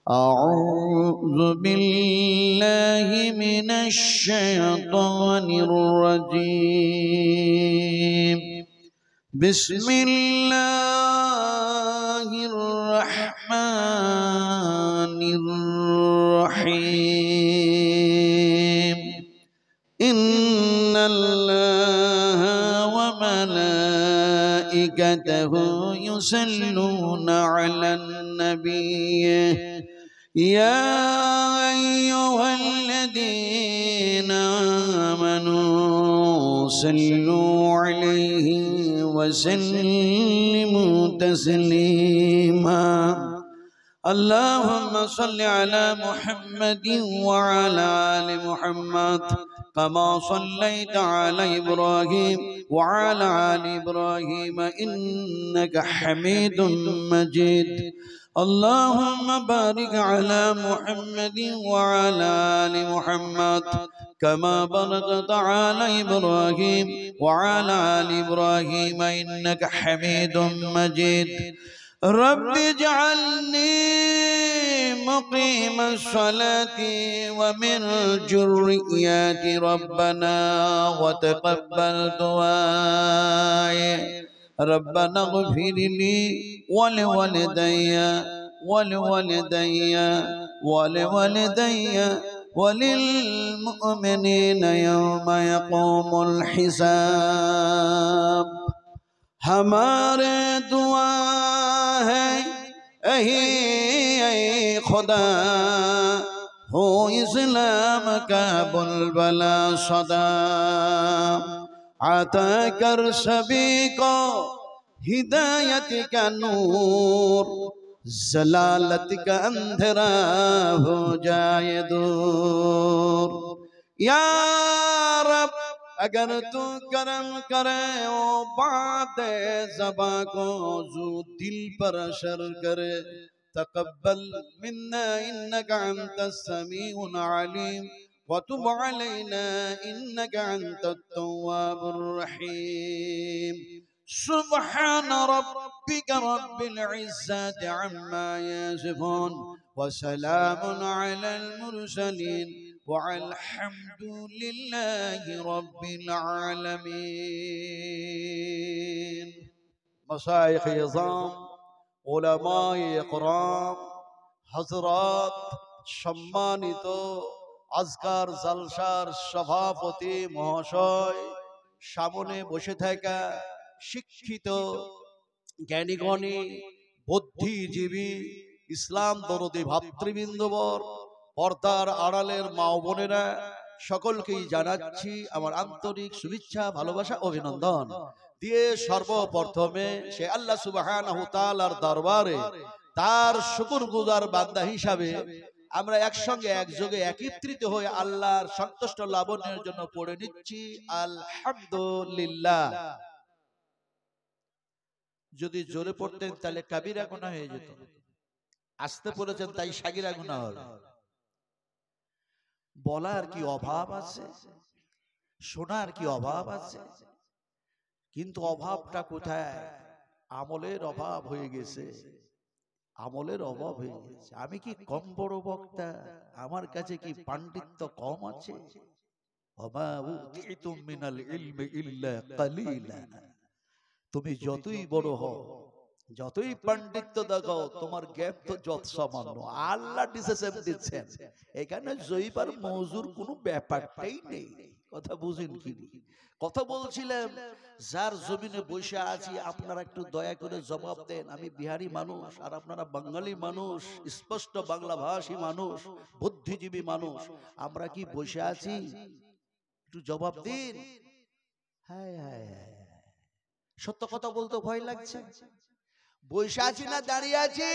أعوذ بالله من الشيطان الرجيم بسم الله الرحمن الرحيم إن الله وملائكته يصلون على النبي يا أيها الذين آمنوا صلوا عليه وسلموا تسليما اللهم صل على محمد وعلى آل محمد كما صليت على إبراهيم وعلى آل إبراهيم إنك حميد مجيد اللهم بارك على محمد وعلى آل محمد كما باركت على إبراهيم وعلى آل إبراهيم إنك حميد مجيد رب اجعلني مقيم الصلاة ومن ذريتي ربنا وتقبل دعائي ربنا اغفر لي ولوالدي وللمؤمنين يوم يقوم الحساب हमारे दुआ है यही खुदा हो इस्लाम का बुलबुला सदा आता कर सभी को हिदायत का नूर जलालत का अंधेरा हो जाए दूर या रब अगर तू करम करे ओ बात ज़बा को जो दिल पर असर करे तकब्बल मिन्ना इन्नका अंतस समीउल अलीम व तुब अलैना इन्नका अंतत तव्वाबुर रहीम सुब्हान रब्बिका रब्बिल इज्जति अम्मा यसिफून व सलामुन अलल मुरसलीन والحمد لله رب العالمين مشايخ عظام علماء اكرام حضرات সম্মানিত আজকার জালসার সভাপতি মহাশয় সামনে বসে থাকা শিক্ষিত জ্ঞানীগণী বুদ্ধিজীবী ইসলাম দরদি ভাতৃবৃন্দবর পর্দার আড়ালের মা ও বোনেরা সকলকেই জানাচ্ছি আমার আন্তরিক শুভেচ্ছা ভালোবাসা অভিনন্দন দিয়ে সর্বপ্রথমে সে আল্লাহ সুবহানাহু তাআলার দরবারে তার শুকরগুজার বান্দা হিসাবে আমরা একসঙ্গে একযোগে একত্রিত হয়ে আল্লাহর সন্তুষ্ট লাভের জন্য পড়ে নিচ্ছি আলহামদুলিল্লাহ। যদি জোরে পড়তেন তাহলে কাবিরা গুনাহ হয়ে যেত, আসতে পড়েছেন তাই সাগিরা গুনাহ হলো। বলার কি অভাব আছে, শোনার কি অভাব আছে, কিন্তু অভাবটা কোথায়? আমলের অভাব হয়ে গেছে, আমলের অভাব হয়ে গেছে। আমি কি কম বড় বক্তা? আমার কাছে কি পাণ্ডিত্য কম আছে? ওমা উতিতুম মিনাল ইলমি ইল্লা কালিলা। তুমি যতই বড় হও, যতই পাণ্ডিত্য দেখাও, তোমার জ্ঞান তো যত সামান্য। আল্লাহ ডিসিশন দিচ্ছেন, এখানে জয়ীবার মজুর কোনো ব্যাপারটাই নেই। কথা বুঝেন কি? কথা বলছিলাম, যার জমিনে বসে আছি আপনারা একটু দয়া করে জবাব দেন। আমি বিহারি মানুষ আর আপনারা বাঙালি মানুষ, স্পষ্ট বাংলা ভাষী মানুষ, বুদ্ধিজীবী মানুষ, আমরা কি বসে আছি? একটু জবাব দিন। হ্যাঁ হ্যাঁ হ্যাঁ, সত্য কথা বলতে ভয় লাগছে। বসে আছি না দাঁড়িয়ে আছি?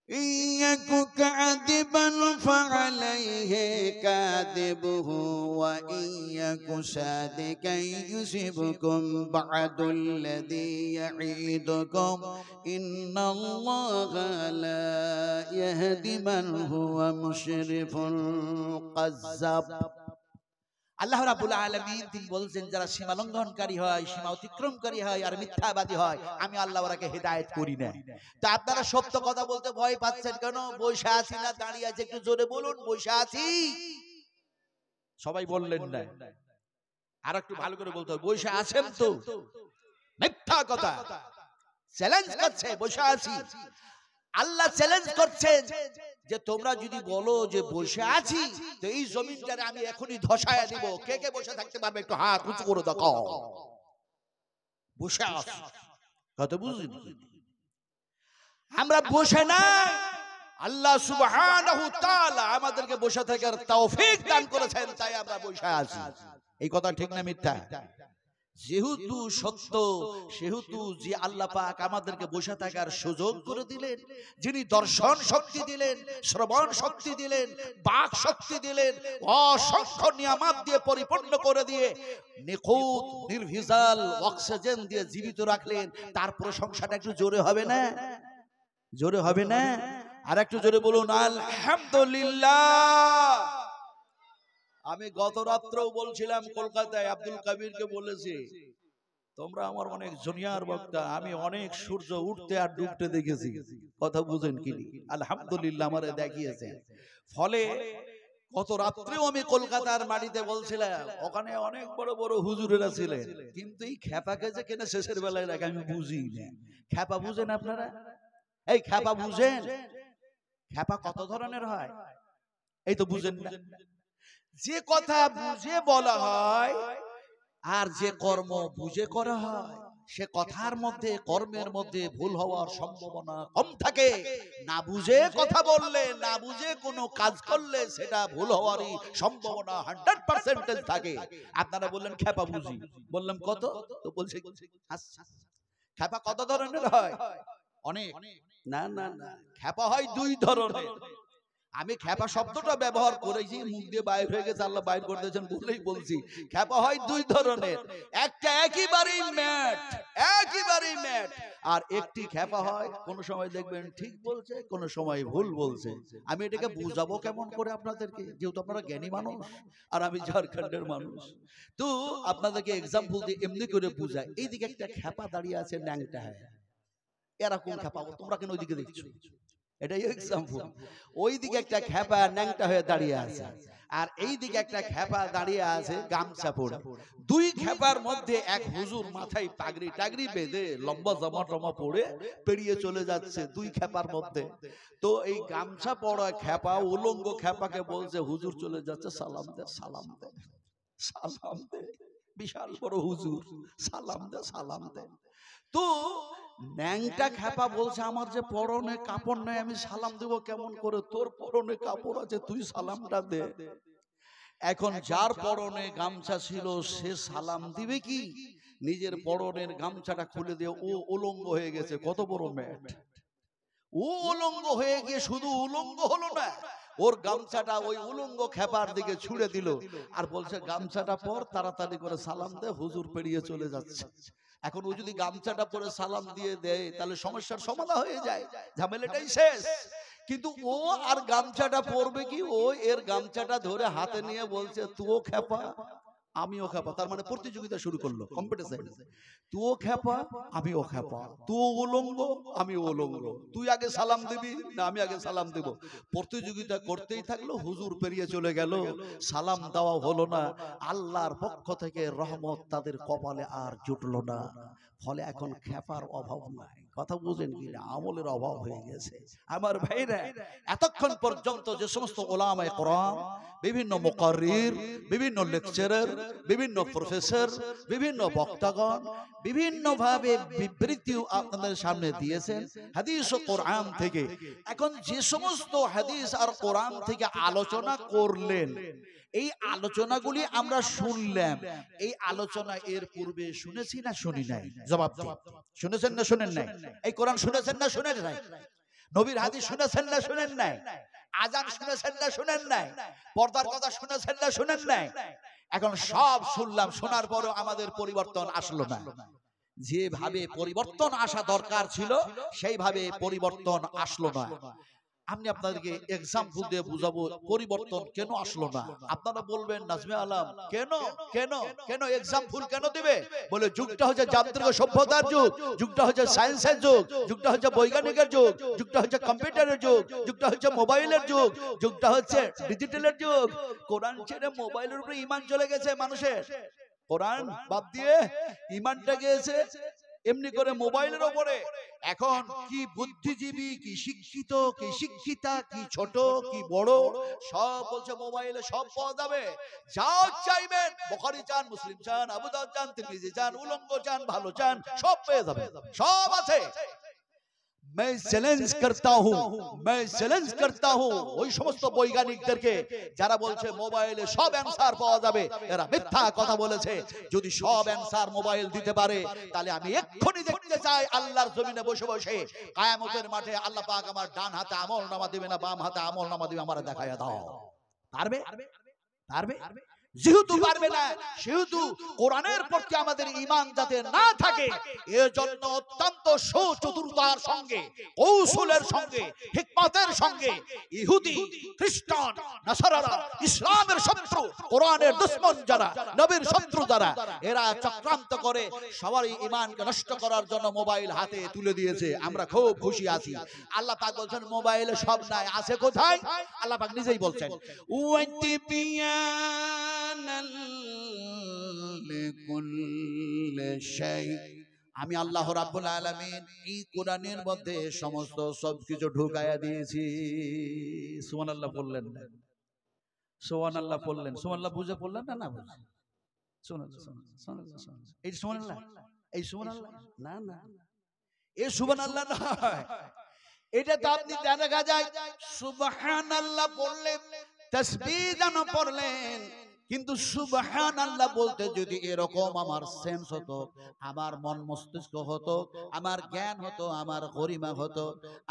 ইয়াকু কাযিবান ফাআলাইহি কাযিবুহু ওয়া ইয়াকু সাদিকান ইউসিবুকুম বা'দুল্লাযী ইয়াঈদুকুম ইন্নাল্লাহা লা ইয়াহদি মান হুয়া মুশরিফুন কাযযাব। আল্লাহ রাব্বুল আলামিন তিনি বলছেন যারা সীমা লঙ্ঘনকারী হয়, সীমা অতিক্রমকারী হয় আর মিথ্যাবাদী হয়, আমি আল্লাহ ওরাকে হেদায়েত করি না। তো আপনারা সত্য কথা বলতে ভয় পাচ্ছেন কেন? বসে আছি না দাঁড়িয়ে আছে? একটু জোরে বলুন, বসে আছি। সবাই বললেন না, আর একটু ভালো করে বলতে হবে, বসে আছেন তো? মিথ্যা কথা। চ্যালেঞ্জ করছে, বসে আছি। আল্লাহ চ্যালেঞ্জ করছেন যে তোমরা যদি বলো যে বসে আছি, তো এই জমিনটারে আমি এখনই ধসায়া দিব। কে কে বসে থাকতে পারবে? একটু হাত উঁচু করে দেখাও। বসে আছি, কত বুঝলেন? আমরা বসে নাই, আল্লাহ সুবহানাহু তাআলা আমাদেরকে বসে থাকার তৌফিক দান করেছেন, তাই আমরা বসে আছি। এই কথা ঠিক না মিথ্যা? যেহেতু সত্য, সেহেতু যে আল্লাহ পাক আমাদেরকে বসে থাকার সুযোগ করে দিলেন, যিনি দর্শন শক্তি দিলেন, শ্রবণ শক্তি দিলেন, বাক শক্তি দিলেন, অসংখ্য নিয়ামত দিয়ে পরিপূর্ণ করে দিয়ে নিখুঁত নির্ভেজাল অক্সিজেন দিয়ে জীবিত রাখলেন, তার প্রশংসাটা একটু জোরে হবে না? জোরে হবে না? আর একটু জোরে বলুন আলহামদুলিল্লাহ। আমি গত রাত্রেও বলছিলাম, কলকাতায় আব্দুল কাবিরকে বলেছি, তোমরা আমার অনেক জুনিয়র বক্তা, আমি অনেক সূর্য উঠতে আর ডুবতে দেখেছি। কথা বুঝেন কি? আলহামদুলিল্লাহ আমারে দেখিয়েছেন। ফলে গত রাত্রেও আমি কলকাতার মাটিতে বলছিলাম, ওখানে অনেক বড় বড় হুজুরেরা ছিলেন, কিন্তু এই খ্যাপাকে যে কেন শেষের বেলায় রাখে আমি বুঝি না। খ্যাপা বুঝেন আপনারা? এই খ্যাপা বুঝেন? খ্যাপা কত ধরনের হয় এই তো বুঝেন না। যে কথা বুঝে বলা হয় আর যে কর্ম বুঝে করা হয়, সে কথার মধ্যে কর্মের মধ্যে ভুল হওয়ার সম্ভাবনা কম থাকে। না বুঝে কথা বললে, না বুঝে কোনো কাজ করলে সেটা ভুল হওয়ারই সম্ভাবনা 100% থাকে। আপনারা বললেন খ্যাপা বুঝি, বললাম কত, তো বলছে খ্যাপা কত ধরনের হয়? অনেক। না না না, খ্যাপা হয় দুই ধরনের। আমি খ্যাপা শব্দটা ব্যবহার করেছি, মুখ দিয়ে বাইর হয়ে গেছে, আল্লাহ বাইর করে দিয়েছেন বলেই বলছি। খ্যাপা হয় দুই ধরনের, একটা একেবারেই ম্যাট, একেবারেই ম্যাট, আর একটি খ্যাপা হয় কোন সময় দেখবেন ঠিক বলছে, কোন সময় ভুল বলছে। আমি এটাকে বুঝাবো কেমন করে আপনাদেরকে, যেহেতু আপনারা জ্ঞানী মানুষ আর আমি ঝাড়খণ্ডের মানুষ, তো আপনাদেরকে এক্সাম্পল দিয়ে এমনি করে বুঝাই। এইদিকে একটা খ্যাপা দাঁড়িয়ে আছে, ন্যাংটা হয়। এরকম খ্যাপা তোমরা কেন ওইদিকে দেখছো? এটাই এক্সাম্পল। ওইদিকে একটা খ্যাপা ন্যাংটা হয়ে দাঁড়িয়ে আছে, আর এইদিকে একটা খ্যাপা দাঁড়িয়ে আছে গামছা পরে। দুই খ্যাপার মধ্যে এক হুজুর মাথায় পাগড়ি টাগড়ি বেঁধে লম্বা জামা টামা পরে পেরিয়ে চলে যাচ্ছে দুই খ্যাপার মধ্যে। তো এই গামছা পরা খ্যাপা উলঙ্গ খ্যাপাকে বলছে, হুজুর চলে যাচ্ছে, সালাম দে, সালাম দে, সালাম দে। বিশাল বড় হুজুর, সালাম দে, সালাম দে। তো ন্যাংটা খ্যাপা বলছে, আমার যে পরনে কাপড় নাই, আমি সালাম দেব কেমন করে? তোর পরনে কাপড় আছে, তুই সালামটা দে। এখন যার পরনে গামছা ছিল সে সালাম দিবে কি? নিজের পরনের গামছাটা খুলে দিয়ে ও উলঙ্গ হয়ে গেছে। কত বড় ম্যাট! ও উলঙ্গ হয়ে গিয়ে শুধু উলঙ্গ হলো না, ওর গামছাটা ওই উলঙ্গ খ্যাপার দিকে ছুড়ে দিল আর বলছে, গামছাটা পর, তাড়াতাড়ি করে সালাম দে, হুজুর পেরিয়ে চলে যাচ্ছে। এখন ও যদি গামছাটা পরে সালাম দিয়ে দেয় তাহলে সমস্যার সমাধান হয়ে যায়, ঝামেলাটাই শেষ। কিন্তু ও আর গামছাটা পরবে কি? ও এর গামছাটা ধরে হাতে নিয়ে বলছে, তুইও খ্যাপা আমিও খ্যাপা। তার মানে প্রতিযোগিতা শুরু করলো, কম্পিটিশন। তুইও খ্যাপা আমিও খ্যাপা, তুই উলঙ্গ আমিও উলঙ্গ, তুই আগে সালাম দিবি না আমি আগে সালাম দেব। প্রতিযোগিতা করতেই থাকলো। হুজুর পেরিয়ে চলে গেল, সালাম দেওয়া হলো না। আল্লাহর পক্ষ থেকে রহমত তাদের কপালে আর জুটলো না। ফলে এখন খ্যাপার অভাব নাই। কথা বুঝেন কি না? আমলের অভাব হয়ে গেছে। আমার ভাইরা, এতক্ষণ পর্যন্ত যে সমস্ত উলামায়ে কেরাম, বিভিন্ন মুকাররির, বিভিন্ন লেকচারার, বিভিন্ন প্রফেসর, বিভিন্ন বক্তাগণ বিভিন্ন ভাবে বিবৃতি আপনাদের সামনে দিয়েছেন হাদিস ও কোরআন থেকে। এখন যে সমস্ত হাদিস আর কোরআন থেকে আলোচনা করলেন, এই আলোচনাগুলি আমরা শুনলাম। এই আলোচনা এর পূর্বে শুনেছি না শুনি নাই? জবাব দিন। শুনেছেন না শুনেন নাই? এই কোরআন শুনেছেন না শুনেন নাই? নবীর হাদিস শুনেছেন না শুনেন নাই? আজান শুনেছেন না শুনেন নাই? পর্দার কথা শুনেছেন না শুনেন নাই? এখন সব শুনলাম, শোনার পরও আমাদের পরিবর্তন আসলো না। যেভাবে পরিবর্তন আসা দরকার ছিল সেইভাবে পরিবর্তন আসলো না। আমি আপনাদেরকে এক্সাম্পল দিয়ে বুঝাবো পরিবর্তন কেন আসলো না। আপনারা বলবেন নাজমে আলম কেন কেন কেন এক্সাম্পল কেন দিবে? বলে যুগটা হচ্ছে যান্ত্রিক সভ্যতার যুগ, যুগটা হচ্ছে সায়েন্সের যুগ, যুগটা হচ্ছে বৈজ্ঞানিকের যুগ, যুগটা হচ্ছে কম্পিউটারের যুগ, যুগটা হচ্ছে মোবাইলের যুগ, যুগটা হচ্ছে ডিজিটালের যুগ। কোরআন ছেড়ে মোবাইলের উপরে ঈমান চলে গেছে মানুষের। কোরআন বাদ দিয়ে ঈমানটা গিয়েছে এমনি করে মোবাইলের উপরে। এখন কি বুদ্ধিজীবী, কি শিক্ষিত, কি শিক্ষিতা, কি ছোট, কি বড়, সব বলছে মোবাইলে সব পাওয়া যাবে। যা চাইবেন, বুখারী চান, মুসলিম চান, আবু দাউদ চান, তিরমিজি চান, উলঙ্গ চান, ভালো চান, সব পেয়ে যাবেন, সব আছে। मैं চ্যালেঞ্জ करता हूं, मैं চ্যালেঞ্জ करता हूं ওই সমস্ত বৈজ্ঞানিকদেরকে যারা বলছে মোবাইলে সব অ্যানসার পাওয়া যাবে, এরা মিথ্যা কথা বলেছে। যদি সব অ্যানসার মোবাইল দিতে পারে তাহলে আমি এক্ষুনি দেখতে চাই আল্লাহর জমিনে বসে বসে কিয়ামতের মাঠে আল্লাহ পাক আমার ডান হাতে আমলনামা দিবে না বাম হাতে আমলনামা দিবে, আমারে দেখায়া দাও। পারবে? পারবে? যেহেতু পারবে না, সেহেতু কোরআনের প্রতি আমাদের ঈমান যাতে না থাকে, এর জন্য অত্যন্ত সুচতুরতার সঙ্গে, কৌশলের সঙ্গে, হিকমতের সঙ্গে ইহুদি, খ্রিস্টান, নাসারারা, ইসলামের শত্রু, কোরআনের দুশমন যারা, নবীর শত্রু যারা, এরা চক্রান্ত করে সবারই ঈমানকে নষ্ট করার জন্য মোবাইল হাতে তুলে দিয়েছে। আমরা খুব খুশি আছি। আল্লাহ পাক বলছেন মোবাইলে সব নাই, আছে কোথায়? আল্লাহ পাক নিজেই বলছেন আমি আল্লাহ রাব্বুল আলামিন এই কোরআনের মধ্যে সমস্ত সবকিছু ঢুকায়া দিয়েছি। সুবহানাল্লাহ বললেন না? সুবহানাল্লাহ বললেন? সুবহানাল্লাহ বুঝে বললেন না? না বুঝে সুবহানাল্লাহ সুবহানাল্লাহ এই সুবহানাল্লাহ, এই সুবহানাল্লাহ না না, এই সুবহানাল্লাহ নয়। এটা তো আপনি দেখা যায় সুবহানাল্লাহ বললেন, তাসবিহ জানো পড়লেন, কিন্তু সুবহানাল্লাহ বলতে যদি এরকম আমার সেন্স হতো, আমার মন মস্তিষ্ক হতো, আমার জ্ঞান হতো, আমার গরিমা হতো,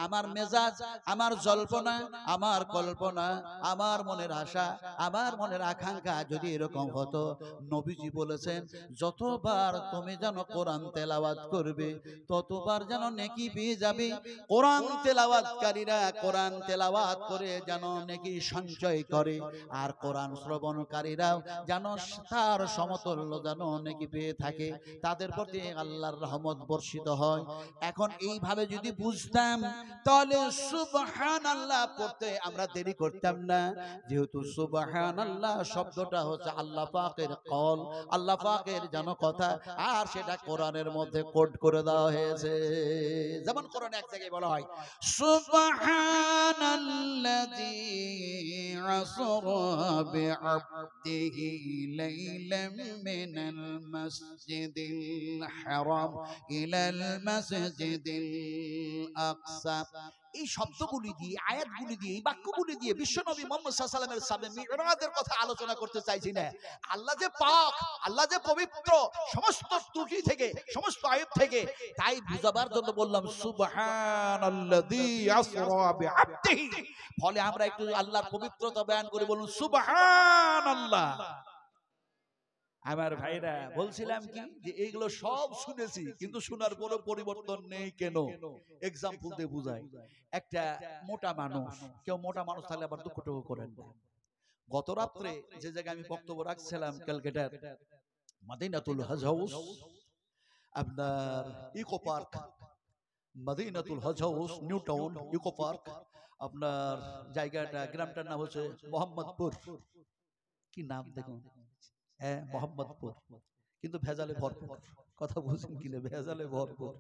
আমার মেজাজ, আমার জল্পনা, আমার কল্পনা, আমার মনের আশা, আমার মনের আকাঙ্ক্ষা যদি এরকম হতো, নবীজি বলেছেন যতবার তুমি যেন কোরআন তেলাওয়াত করবে ততবার যেন নেকি পেয়ে যাবে। কোরআন তেলাওয়াতকারীরা কোরআন তেলাওয়াত করে যেন নেকি সঞ্চয় করে, আর কোরআন শ্রবণকারীরা যেন তার সমতুল্য যেন নেকি পেয়ে থাকে, তাদের প্রতি আল্লাহর রহমত বর্ষিত হয়। এখন এইভাবে যদি বুঝতাম তাহলে সুবহানাল্লাহ পড়তে আমরা দেরি করতাম না। যেহেতু সুবহানাল্লাহ শব্দটা হচ্ছে আল্লাহ পাকের কল, আল্লাহ পাকের যেন কথা, আর সেটা কোরআনের মধ্যে কোড করে দেওয়া হয়েছে। যেমন কোরআনে এক জায়গায় বলা হয় সুবহানাল্লাযী আসরা বিআবদিহি ليلا من المسجد الحرام إلى المسجد الأقصى। এই শব্দগুলি দিয়ে, আয়াতগুলি দিয়ে, এই বাক্যগুলি দিয়ে বিশ্বনবী মুহাম্মদ সাল্লাল্লাহু আলাইহি ওয়াসাল্লামের সামনে মিরাজের কথা আলোচনা করতে চাইছি না। আল্লাহ যে পাক, আল্লাহ যে পবিত্র সমস্ত ত্রুটি থেকে, সমস্ত আয়াব থেকে, তাই বুঝাবার জন্য বললাম সুবহানাল্লাযী আসরা বিআবদিহি। ফলে আমরা একটু আল্লাহর পবিত্রতা বয়ান করে বলুন সুবহানাল্লাহ। আমার ভাইরা বলছিলাম কি যে এইগুলো সব শুনেছি, কিন্তু শোনার কোনো পরিবর্তন নেই। কেন? এক্সাম্পল দিয়ে বুঝাই। একটা মোটা মানুষ, কেউ মোটা মানুষ থাকলে আবার দুঃখ টুকু করেন না। গত রাত্রে যে জায়গায় আমি বক্তব্য রাখছিলাম ক্যালকাটার মদিনাতুল হজ হাউস, আপনার eco park, Madinatul Haj house, new town eco park, আপনার জায়গাটা, গ্রামটার নাম হচ্ছে মোহাম্মদপুর। কি নাম দেখুন, হ্যাঁ মোহাম্মদপুর, কিন্তু ভেজালে ভরপুর। কথা বুঝছেন কিনা? ভেজালে ভরপুর।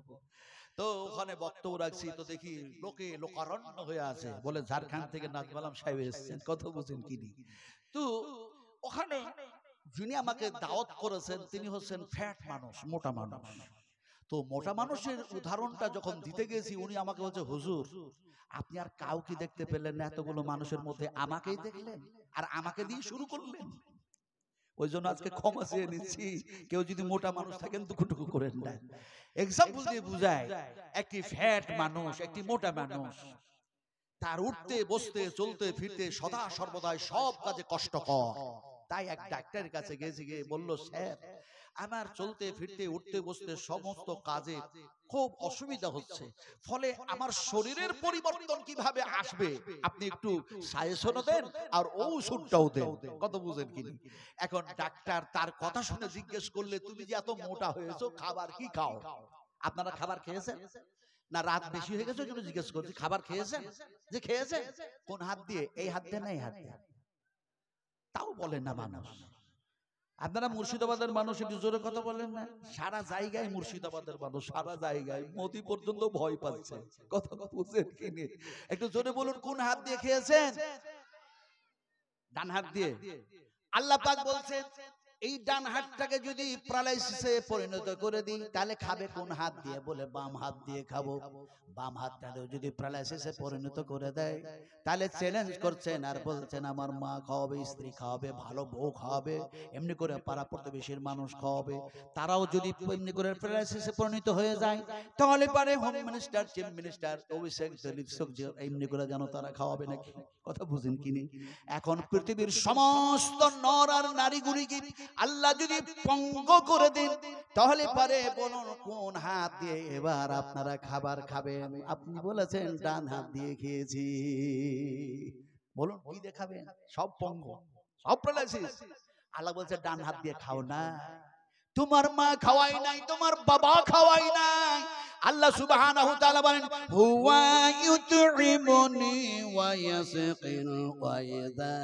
তো ওখানে বক্তব্য রাখছি, তো দেখি লোকে লোকারণ্য হয়ে আছে, বলে ঝাড়খণ্ড থেকে নাজমালাম সাহেব এসেছেন। কথা বুঝছেন কিনি? তো ওখানে যিনি আমাকে দাওয়াত করেছেন তিনি হচ্ছেন ফ্যাট মানুষ, মোটা মানুষ। তো মোটা মানুষের উদাহরণটা যখন দিতে গেছি, উনি আমাকে বলছে হুজুর আপনি আর কাউকে দেখতে পেলেন না, এতগুলো মানুষের মধ্যে আমাকেই দেখলেন আর আমাকে দিয়ে শুরু করলেন। ওই জন্য আজকে ক্ষমা চেয়ে নিচ্ছি, কেউ যদি মোটা মানুষ থাকেন দুঃখটুকু করেন না। এক্সাম্পল দিয়ে বুঝায়, একটি ফ্যাট মানুষ, একটি মোটা মানুষ, তার উঠতে বসতে চলতে ফিরতে সদা সর্বদাই সব কাজে কষ্টকর। তাই এক ডাক্তারের কাছে গেছি, গিয়ে বলল স্যার আমার চলতে ফিরতে উঠতে বসতে সমস্ত কাজে খুব অসুবিধা হচ্ছে, ফলে আমার শরীরের পরিবর্তন কিভাবে আসবে আপনি একটু সাজেশন দেন আর ঔষধটাও দেন। কত বুঝেন কি? এখন ডাক্তার তার কথা শুনে জিজ্ঞেস করলে, তুমি যে এত মোটা হয়েছো খাবার কি খাও? আপনারা খাবার খেয়েছেন না? রাত বেশি হয়ে গেছে জন্য জিজ্ঞেস করছি, খাবার খেয়েছেন? যে খেয়েছেন। কোন হাত দিয়ে? এই হাত দিয়ে না এই হাত দিয়ে? তাও বলেন না মানুষ। আপনারা মুর্শিদাবাদের মানুষ, একটু জোরে কথা বলেন না। সারা জায়গায় মুর্শিদাবাদের মানুষ, সারা জায়গায় মোদি পর্যন্ত ভয় পাচ্ছে। কথা বুঝেন কি? একটু জোরে বলুন, কোন হাত দিয়ে খেয়েছেন? ডান হাত দিয়ে। আল্লাহ পাক বলছেন এই ডান হাতটাকে যদি প্যারালাইসিসে পরিণত করে দিই তাহলে খাবে কোন হাত দিয়ে? বলে বাম হাত দিয়ে খাবো। বাম হাতটাকে যদি প্যারালাইসিসে পরিণত করে দেয় তাহলে চ্যালেঞ্জ করছেন আর বলছেন আমার মা খাওয়াবে, স্ত্রী খাওয়াবে, ভালো বউ খাওয়াবে, এমনি করে পাড়া প্রতিবেশীর মানুষ খাওয়াবে। তারাও যদি এমনি করে প্যারালাইসিসে পরিণত হয়ে যায় তাহলে পারে হোম মিনিস্টার, চিফ মিনিস্টার, অভিষেক, এমনি করে যেন তারা খাওয়াবে নাকি? কথা বুঝেন কিনি? এখন পৃথিবীর সমস্ত নর আর নারীগুলিকে আল্লাহ যদি পঙ্গ করে দেন তাহলে পারে বলুন কোন হাত দিয়ে এবার আপনারা খাবার খাবেন? আপনি বলেছেন ডান হাত দিয়ে খেয়েছি, বলুন কি দিয়ে খাবেন? সব পঙ্গ, সব প্যারালাইসিস। আল্লাহ বলছে ডান হাত দিয়ে খাও না। তোমার মা খাওয়াই নাই, তোমার বাবা খাওয়াই নাই। আল্লাহ সুবহানাহু ওয়া তাআলা বলেন হুয়া ইউতইমুনি ওয়া ইয়াসকিন ওয়া ইযা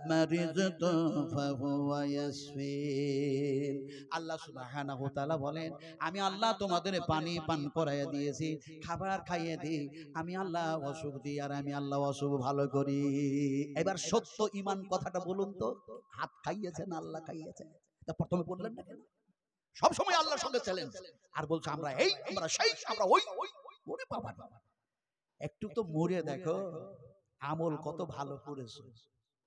মারিযতু ফাহুয়া ইয়াশফিন। আল্লাহ সুবহানাহু ওয়া তাআলা বলেন আমি আল্লাহ তোমাদের পানি পান করাইয়া দিয়েছি, খাবার খাইয়ে দিই, আমি আল্লাহ অসুখ দিই আর আমি আল্লাহ অসুখ ভালো করি। এবার সত্য ঈমান কথাটা বলুন তো, হাত খাইয়েছেন আল্লাহ খাইয়েছেন? তা প্রথমে বললেন না কেন? সব সময় আল্লাহর সঙ্গে চ্যালেঞ্জ আর বলছে আমরা এই, আমরা সেই, আমরা ওই। ওরে বাবা, একটু তো মরে দেখো আমল কত ভালো করেছো।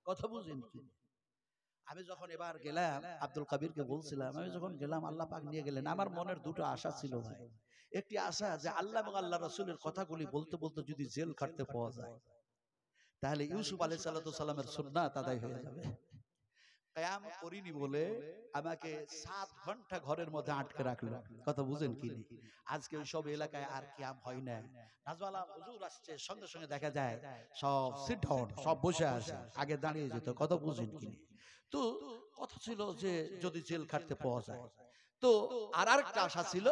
কথা বুঝেন কি? আমি যখন এবার গেলাম, আব্দুল কাবিরকে বলছিলাম, আমি যখন গেলাম আল্লাহ পাক নিয়ে গেলেন, আমার মনের দুটো আশা ছিল ভাই। একটি আশা যে আল্লাহ এবং আল্লাহ রাসূলের কথাগুলি বলতে বলতে যদি জেল খাটতে পাওয়া যায় তাহলে ইউসুফ আলাইহিস সালামের সুন্নাত আদায় হয়ে যাবে। কিয়াম করিনি বলে আমাকে 7 ঘন্টা ঘরের মধ্যে আটকে রাখলো। কথা বুঝেন কি? আজকে ওই সব এলাকায় আর কিয়াম হয় না। নাজওয়ালা হুজুর আসছে, সঙ্গে সঙ্গে দেখা যায় সব সিট ডাউন, সব বসে আছে, আগে দাঁড়িয়ে যেত। কথা বুঝেন কি? তো কথা ছিল যে যদি জেল খাটতে পাওয়া যায়। তো আর আরেকটা আশা ছিল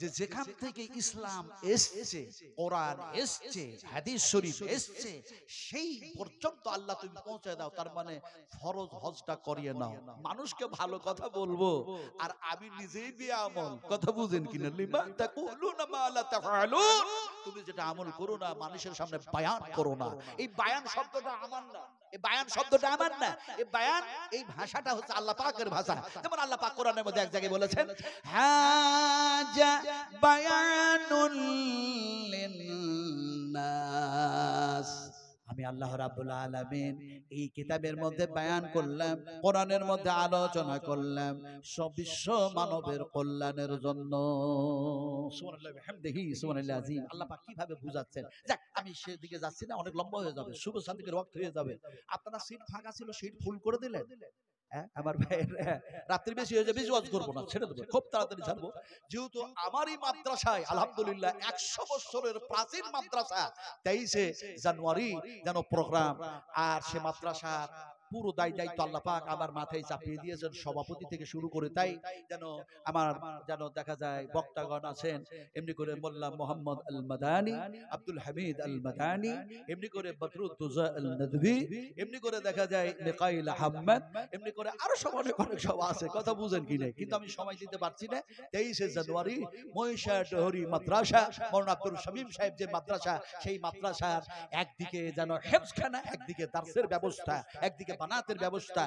যে যেখান থেকে ইসলাম এসছে, কোরআন এসছে, হাদিস শরীফ এসছে, সেই পর্যন্ত আল্লাহ তুমি পৌঁছে দাও। তার মানে ফরজ হজটা করিয়ে নাও। মানুষকে ভালো কথা বলবো আর আমি নিজেই বেআমল। কথা বুঝেন কিনা? লিমা তাকুলুনা মা লা তাফআলুন। তুমি যেটা আমল করো না মানুষের সামনে বায়ান করো না। এই বায়ান শব্দটা আমার না, এই বায়ান শব্দটা আমার না, এই বায়ান, এই ভাষাটা হচ্ছে আল্লাহ পাকের ভাষা। যেমন আল্লাহ পাক কোরআনের মধ্যে এক জায়গায় বলেছেন হাজা বায়ানুল লিন্নাস। আমি আল্লাহ রাব্বুল আলামিন এই কিতাবের মধ্যে বায়ান করলাম, কোরআনের মধ্যে আলোচনা করলাম সব বিশ্ব মানবের কল্যাণের জন্য। সুবহানাল্লাহি ওয়া বিহামদিহি সুবহানাল্লাহিল আযীম। আল্লাহ পাক কিভাবে বুঝাচ্ছেন। যাক আমি সেদিকে যাচ্ছি না, অনেক লম্বা হয়ে যাবে, শুভ শান্তির ওয়াক্ত হয়ে যাবে। আপনারা সিট ফাঁকা ছিল, সিট ফুল করে দিলেন। আমার ভাইয়ের রাত্রি বেশি হয়ে যাবে, বেশি ওয়াজ করবো না, ছেড়ে দেবো, খুব তাড়াতাড়ি ছাড়বো। যেহেতু আমারই মাদ্রাসায় আলহামদুলিল্লাহ 100 বছরের প্রাচীন মাদ্রাসা 23শে জানুয়ারি যেন প্রোগ্রাম, আর সে মাদ্রাসার পুরো দায়িত্ব আল্লাহ পাক আমার মাথায় চাপিয়ে দিয়েছেন, সভাপতি থেকে শুরু করে। তাই যেন আমার যেন দেখা যায় বক্তাগণ আছেন, এমনি করে মোল্লা মোহাম্মদ আল মাদানী, আব্দুল হামিদ আল মাদানী, এমনি করে বদরুদ্দোজা আল নদভী, এমনি করে দেখা যায় নেকাইল আহমদ, এমনি করে আরো সব অনেক অনেক সব আছে। কথা বুঝেন কি না? কিন্তু আমি সময় দিতে পারছি না। 23শে জানুয়ারি মহিষাডহরি মাদ্রাসা, মাওলানা আব্দুল শামীম সাহেব যে মাদ্রাসা, সেই মাদ্রাসার একদিকে যেন হেফজখানা, একদিকে দার্সের ব্যবস্থা, একদিকে বানাতের ব্যবস্থা,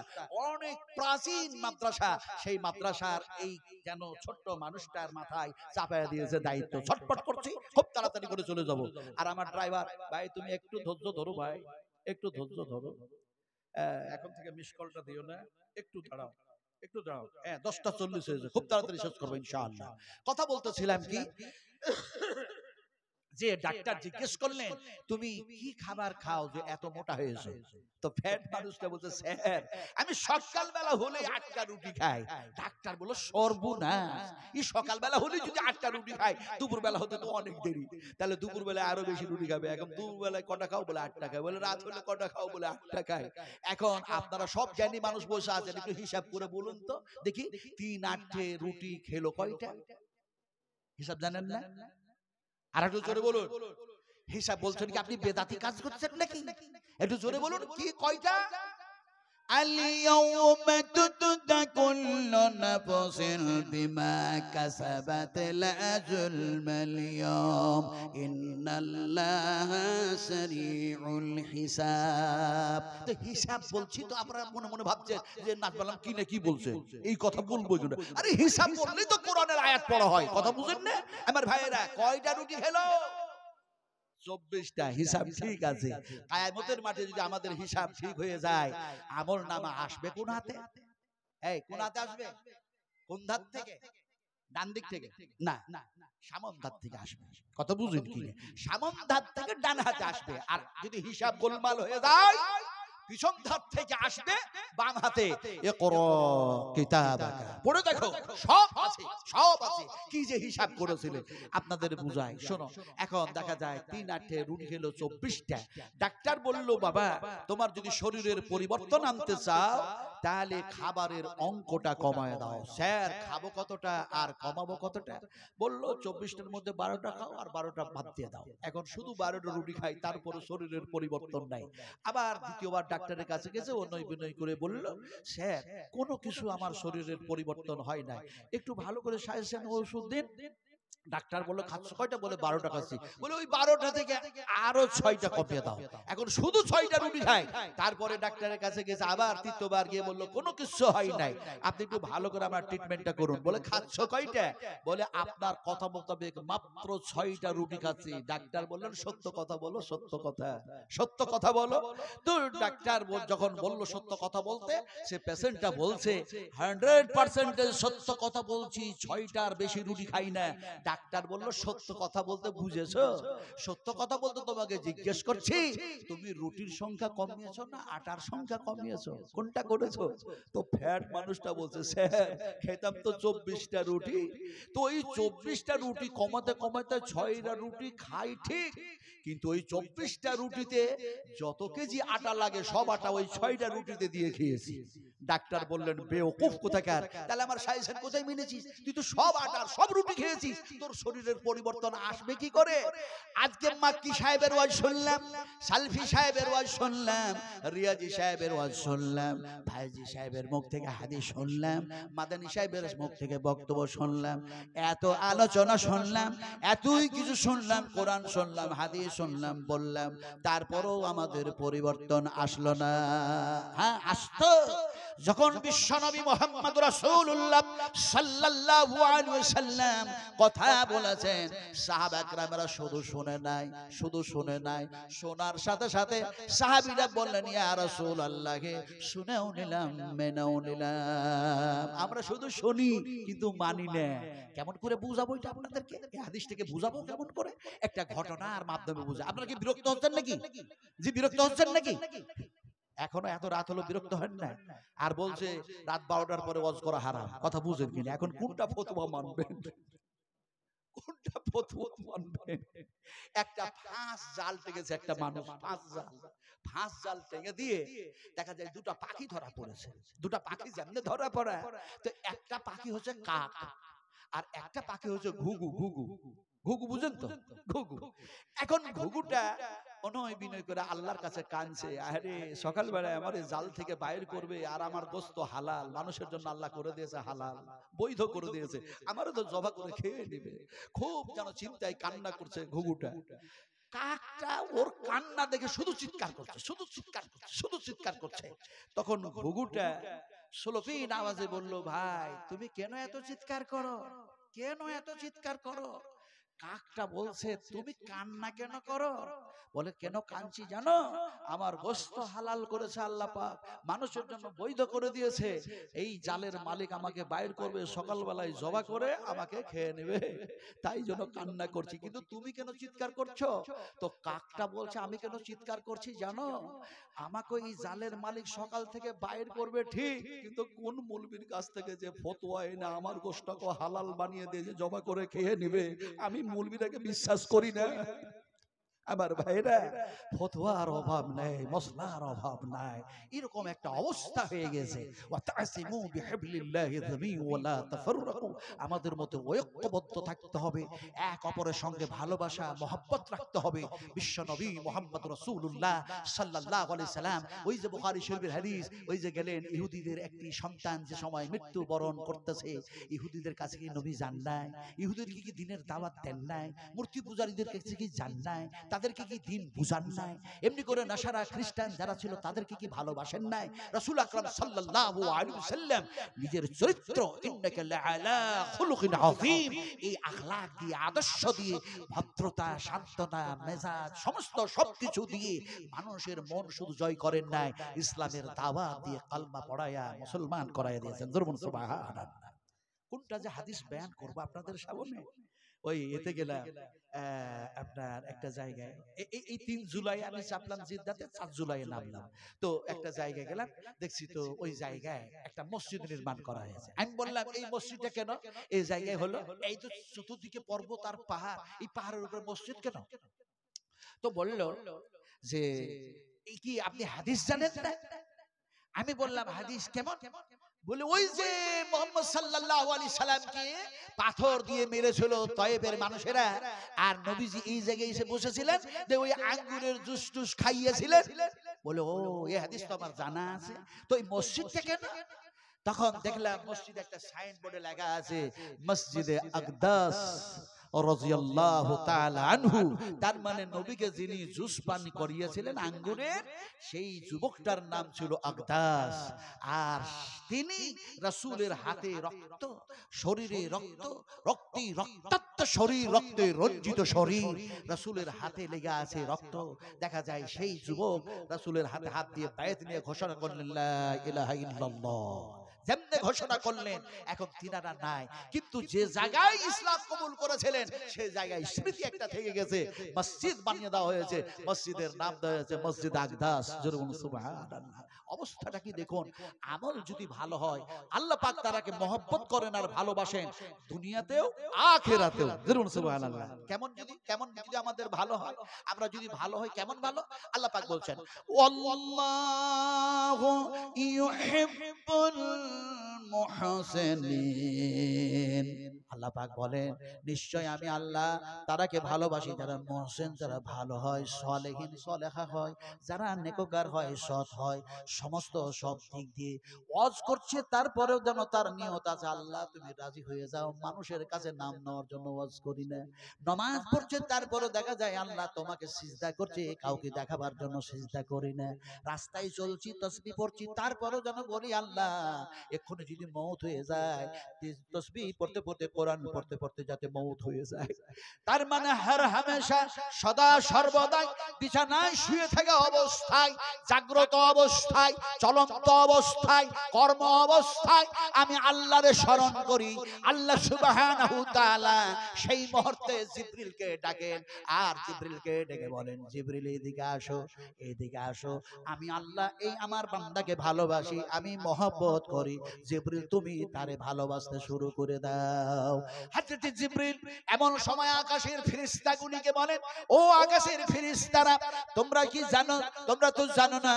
অনেক প্রাচীন মাদ্রাসা। সেই মাদ্রাসার এই যেন ছোট্ট মানুষটার মাথায় চাপায়া দিয়েছে দায়িত্ব। ছটপট করছি, খুব তাড়াতাড়ি করে চলে যাব। আর আমার ড্রাইভার ভাই, তুমি একটু ধৈর্য ধরো ভাই, একটু ধৈর্য ধরো। এখন থেকে মিস কলটা দিও না, একটু দাঁড়াও, একটু দাঁড়াও। 10টা 40 হয়েছে, খুব তাড়াতাড়ি শেষ করবো ইনশাআল্লাহ। কথা বলতেছিলাম কি, যে ডাক্তার জিজ্ঞেস করলেন তুমি কি খাবার খাও যে এত মোটা হয়েছো? তো ফ্যাট মানুষটা বলছে স্যার আমি সকালবেলা হলে 8টা রুটি খাই। ডাক্তার বলল সর্বনাশ, এই সকালবেলা হলে যদি 8টা রুটি খাই দুপুরবেলা হতে তো অনেক দেরি, তাহলে দুপুরবেলায় আরো বেশি রুটি খাবে। এখন দুপুরবেলায় কটা খাও? বলে 8টা খাই। বলে রাত হলে কটা খাও? বলে 8টা খাই। এখন আপনারা সব জ্ঞানী মানুষ বসে আছেন, একটু হিসাব করে বলুন তো দেখি 3 8 রুটি খেলো কয়টা? হিসাব জানেন না? আর একটু জোরে বলুন। হিসাব বলছেন কি আপনি বেদাতি কাজ করছেন নাকি? একটু জোরে বলুন কি কয়টা? اليوم تجزى كل نفس بما كسبت لا ظلم اليوم إن الله سريع الحساب। তো হিসাব বলছি তো আপনারা মনে মনে ভাবছেন যে নাচ বললাম কি না কি বলছে, এই কথা বলবো না। আরে হিসাব বললেই তো কোরআনের আয়াত পড়া হয়, কথা বুঝেন না? আমার ভাইয়েরা কয়টা রুটি খেলো? 24টা। হিসাব ঠিক আছে। কিয়ামতের মাঠে যদি আমাদের হিসাব ঠিক হয়ে যায়, আমল নামা আসবে কোন হাতে? এই কোন হাতে আসবে? কোন ধার থেকে? ডান দিক থেকে? না, সামন ধার থেকে আসবে। কথা বুঝেন কি? সামন ধার থেকে ডান হাতে আসবে। আর যদি হিসাব গোলমাল হয়ে যায় পিছন ধার থেকে আসবে বাম হাতে। ইকরা কিতাবাকা, পড়ে দেখো সব আছে, সব আছে। কি যে হিসাব করেছিলেন আপনাদের বুঝাই। শোনো, এখন দেখা যায় 3 8 রুটি খেলো 24টা। ডাক্তার বলল বাবা তোমার যদি শরীরের পরিবর্তন আনতে চাও তাহলে খাবারের অঙ্কটা কমায় দাও। স্যার খাবো কতটা আর কমাবো কতটা? বলল 24টার মধ্যে 12টা খাও আর 12টা বাদ দিয়ে দাও। এখন শুধু 12টা রুটি খাই, তারপরে শরীরের পরিবর্তন নাই। আবার দ্বিতীয়বার ডাক্তারের কাছে গেছে, ও নয় বিনয় করে বলল স্যার কোনো কিছু আমার শরীরের পরিবর্তন হয় না, একটু ভালো করে সাজেশন ওষুধ দিন। ডাক্তার বলল খাচ্ছ কয়টা? বলে 12টা খাচ্ছি। বলে ওই 12টা থেকে আরো 6টা কমিয়ে দাও। এখন শুধু 6টা রুটি খায়। তারপরে ডাক্তারের কাছে গেছে, আবার তৃতীয়বার গিয়ে বলল কোনো কিছু হয় নাই, আপনি একটু ভালো করে আমার ট্রিটমেন্টটা করুন। বলে খাচ্ছ কয়টা? বলে আপনার কথা মোতাবেক মাত্র 6টা রুটি খাচ্ছি। ডাক্তার বললেন সত্য কথা বলো, সত্য কথা, সত্য কথা বলো। তো ডাক্তার যখন বলল সত্য কথা বলতে, সে পেশেন্টটা বলছে 100% সত্য কথা বলছি, 6টার বেশি রুটি খাই না। ডাক্তার বলল সত্য কথা বলতে বুঝেছো? সত্য কথা বলতে তোমাকে জিজ্ঞেস করছি তুমি রুটির সংখ্যা কমিয়েছো না আটার সংখ্যা কমিয়েছো, কোনটা করেছো? তো ফ্যাট মানুষটা বলছে স্যার খেতাম তো 24টা রুটি, তো ওই 24টা রুটি কমাতে কমাতে 6টা রুটি খাই ঠিক, কিন্তু ওই 24টা রুটিতে যত কেজি আটা লাগে সব আটা ওই 6টা রুটিতে দিয়ে খেয়েছি। ডাক্তার বললেন বেওকুফ কোথাকার, তাহলে আমার সাজেশন কোথায় মেনেছিস? তুই তো সব আটার সব রুটি খেয়েছিস, তোর শরীরের পরিবর্তন আসবে কি করে? আজকে মাক্কি সাহেবের ওয়াজ শুনলাম, সালফি সাহেবের ওয়াজ শুনলাম, রিয়াজি সাহেবের ওয়াজ শুনলাম, ভাইজি সাহেবের মুখ থেকে হাদিস শুনলাম, মাদানী সাহেবের মুখ থেকে বক্তব্য শুনলাম, এত আলোচনা শুনলাম, এতই কিছু শুনলাম, কোরআন শুনলাম, হাদিস শুনলাম, বললাম, তারপরেও আমাদের পরিবর্তন আসলো না। হ্যাঁ আসতো যখন বিশ্বনবী মুহাম্মদ রাসূলুল্লাহ সাল্লাল্লাহু আলাইহি ওয়াসাল্লাম কথা বলেছেন, সাহাবা একরামরা শুধু শুনে নাই, শুধু শুনে নাই, শোনার সাথে সাথে সাহাবীরা বললেন ইয়া রাসূলুল্লাহ শুনেও নিলাম মেনেও নিলাম। আমরা শুধু শুনি কিন্তু মানি না। কেমন করে বুঝাবো এটা আপনাদেরকে? এই হাদিস থেকে বুঝাবো কেমন করে? একটা ঘটনার মাধ্যমে বুঝা। আপনারা কি বিরক্ত হচ্ছেন নাকি? জি বিরক্ত হচ্ছেন নাকি? এখনো এত রাত হলো বিরক্ত হন না? আর বলছে রাত 12টার পরে ওয়াজ করা হারাম। কথা বুঝেন কিনা? এখন কোনটা ফতোয়া মানবেন? কোনটা ফতোয়া মানবেন? একটা ফাঁস জাল টেকেছে একটা মানুষ, ফাঁস জাল টেকে দিয়ে দেখা যায় দুটো পাখি ধরা পড়েছে। দুটো পাখি যেমনে ধরা পড়ে, তো একটা পাখি হচ্ছে কাক আর একটা পাখি হচ্ছে ঘুঘু। ঘুঘু ঘুঘু বুঝেন তো? ঘুঘু। এখন ঘুঘুটা অনয় বিনয় করে আল্লাহর কাছে কাঁদছে, আরে সকালবেলায় আমার জাল থেকে বাইর করবে আর আমার গোশত হালাল, মানুষের জন্য আল্লাহ করে দিয়েছে হালাল, বৈধ করে দিয়েছে, আমারও তো জবা করে খেয়ে নেবে। খুব যেন চিন্তায় কান্না করছে ঘুঘুটা। কাকটা ওর কান্না দেখে শুধু চিৎকার করছে, শুধু চিৎকার করছে, শুধু চিৎকার করছে। তখন ঘুঘুটা সুলফিন আওয়াজে বলল, ভাই তুমি কেন এত চিৎকার করো? কেন এত চিৎকার করো? কাকটা বলছে তুমি কান্না কেন করো? বলে কেন কাঁদছি জানো? আমার গোশত হালাল করেছে আল্লাহ পাক, মানুষের জন্য বৈধ করে দিয়েছে। এই জালের মালিক আমাকে বাইর করবে, সকালবেলায় জবা করে আমাকে খেয়ে নেবে, তাই জন্য কান্না করছি। কিন্তু তুমি কেন চিৎকার করছো? তো কাকটা বলছে আমি কেন চিৎকার করছি জানো? আমাকে এই জালের মালিক সকাল থেকে বাইর করবে ঠিক, কিন্তু কোন মৌলবীর কাছ থেকে যে ফতোয়া এনে আমার গোশতকে হালাল বানিয়ে দিয়ে যে জবা করে খেয়ে নেবে, আমি মৌলবীটাকে বিশ্বাস করি না। আমার ভাইরা, ফতোয়ার অভাব নাই, মশলার অভাব নাই, এরকম একটা অবস্থা হয়ে গেছে। ওয়াতাসিমু বিহাবলিল্লাহি জামিউ ওয়ালা তাফাররাকু, আমাদের মধ্যে ঐক্যবদ্ধ থাকতে হবে, এক অপরের সঙ্গে ভালোবাসা মহব্বত রাখতে হবে। বিশ্ব নবী মুহাম্মদ রাসূলুল্লাহ সাল্লাল্লাহু আলাইহি সাল্লাম, ওই যে বুখারী শরীফের হাদিস, ওই যে গেলেন ইহুদিদের একটি সন্তান যে সময় মৃত্যুবরণ করতেছে, ইহুদিদের কাছে কি নবী যান নাই? ইহুদিদেরকে কি দ্বীনের দাওয়াত দেন নাই? মূর্তি পূজারীদের কাছে কি যান নাই? তাদেরকে কি দ্বীন বুঝান নাই? এমনি করে নাসারা খ্রিস্টান যারা ছিল তাদেরকে কি ভালোবাসেন নাই? রাসূল আকরাম সাল্লাল্লাহু আলাইহি ওয়াসাল্লাম নিজের চরিত্র ইন্নাকা লাআলা খুলুকিন আযীম, এই আখলাক দিয়ে, আদর্শ দিয়ে, ভদ্রতা, শান্ততা, মেজাজ, সমস্ত সবকিছু দিয়ে মানুষের মন শুধু জয় করেন নাই, ইসলামের দাওয়াত দিয়ে কালমা পড়ায়া মুসলমান করায়া দিয়েছেন। জোরে সুবহানাল্লাহ। কোনটা যে হাদিস বয়ান করব আপনাদের সামনে, ওই এতে গেলাম আপনার একটা জায়গায়, এই 3 জুলাই আমি চাপলাম জিদ্দাতে, 4 জুলাই নামলাম। তো একটা জায়গায় গেলাম, দেখছি তো ওই জায়গায় একটা মসজিদ নির্মাণ করা হয়েছে। আমি বললাম এই মসজিদটা কেন এই জায়গায় হলো? এই তো চতুর্দিকে পর্বত আর পাহাড়, এই পাহাড়ের উপরে মসজিদ কেন? তো বলল যে এই কি আপনি হাদিস জানেন না? আমি বললাম হাদিস কেমন? বলে ওই যে মুহাম্মদ সাল্লাল্লাহু আলাইহি সাল্লামকে পাথর দিয়ে মেরেছিল তয়েফের মানুষেরা, আর নবীজি এই জায়গায় এসে বসেছিলেন, যে ওই আঙ্গুরের জুস টুস খাইয়েছিলেন। বলে ও, এই হাদিস তো আমার জানা আছে। তো এই মসজিদটা কেন? তখন দেখলাম মসজিদে একটা সাইনবোর্ডে লেখা আছে মসজিদে আকদাস রাদিয়াল্লাহু তাআলা আনহু, তার মানে নবীকে যিনি জুস পান করিয়েছিলেন আঙ্গুরের, সেই যুবকটার নাম ছিল আকদাস। আর তিনি রাসূলের হাতে রক্ত, শরীরে রক্ত, রক্তে রক্তাক্ত শরীর, রক্তে রঞ্জিত শরীর, রাসূলের হাতে লেগে আছে রক্ত। দেখা যায় সেই যুবক রাসূলের হাতে হাত দিয়ে বায়াত নিয়ে ঘোষণা করলেন লা ইলাহা ইল্লাল্লাহ। যেমনে ঘোষণা করলেন, এখন তিনারা নাই, কিন্তু যে জায়গায় ইসলাম কবুল করেছিলেন সেই জায়গায় স্মৃতি একটা থেকে গেছে, মসজিদ বানিয়ে দেওয়া হয়েছে, মসজিদের নাম দেওয়া হয়েছে মসজিদ আকদাস। জোরে বলুন সুবহানাল্লাহ। অবস্থাটা কি দেখুন, আমল যদি ভালো হয় আল্লাহ পাক তারাকে মহব্বত করেন আর ভালোবাসেন, দুনিয়াতেও আখিরাতেও। জোরে বলুন সুবহানাল্লাহ। কেমন যদি আমাদের ভালো হয়, আমরা যদি ভালো হয়, কেমন ভালো? আল্লাহ পাক বলছেন ওয়াল্লাহু ইউহিব্বুল মুহসিনিন। আল্লাহ পাক বলেন নিশ্চয় আমি আল্লাহ তারাকে ভালোবাসি যারা মুহসিন, যারা ভালো হয়, সালেহিন সালেহা হয়, যারা নেককার হয়, সৎ হয়, সমস্ত সব দিক দিয়ে ওয়াজ করছে, তারপরেও যেন তার নিয়ত আছে আল্লাহ তুমি রাজি হয়ে যাও, মানুষের কাছে নাম নেওয়ার জন্য ওয়াজ করি না। নামাজ পড়ছে, তারপরেও দেখা যায় আল্লাহ তোমাকে সিজদা করছে, কাউকে দেখাবার জন্য সিজদা করি না। রাস্তায় চলছি, তাসবিহ পড়ছি, তারপরেও যেন বলি আল্লাহ এক্ষুনি যদি মওত হয়ে যায়, তাসবিহ পড়তে পড়তে, কোরআন পড়তে পড়তে যাতে মওত হয়ে যায়। তার মানে হর হামেশা, সদা সর্বদাই বিছানায় শুয়ে থাকা অবস্থায়, জাগ্রত অবস্থায়, চলন্ত অবস্থায়, কর্ম অবস্থায় আমি আল্লাহরে স্মরণ করি। আল্লাহ সুবহানাহু তাআলা সেই মুহূর্তে জিবরিলকে ডাকেন, আর জিবরিলকে ডেকে বলেন জিবরিল এদিকে আসো, এদিকে আসো, আমি আল্লাহ এই আমার বান্দাকে ভালোবাসি, আমি মহব্বত করি, জিবরিল তুমি তারে ভালোবাসতে শুরু করে দাও। হযরত জিবরিল এমন সময় আকাশের ফেরেশতাগুলিকে বলেন ও আকাশের ফেরেশতারা, তোমরা কি জানো? তোমরা তো জানো না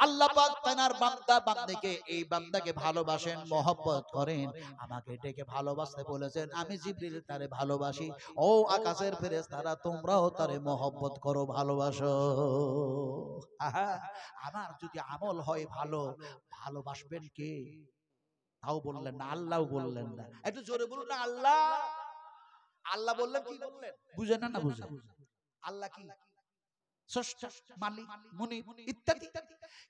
আল্লাহ পাক তার বান্দা বান্দিকে, এই বান্দাকে ভালোবাসেন, মহব্বত করেন, আমাকে ডেকে ভালোবাসতে বলেছেন, আমি জিবরিল তারে ভালোবাসি। ও আকাশের ফেরেশতারা তোমরাও তারে মহব্বত করো, ভালোবাসো। আহা, আমার যদি আমল হয় ভালো, ভালোবাসবেন কে? তাও বললেন না, আল্লাহও বললেন না। একটু জোরে বলুন না আল্লাহ। আল্লাহ বললেন, কি বললেন? বুঝেন না বুঝেন? আল্লাহ কি? স্রষ্টা, মালিক, মুনিব ইত্যাদি।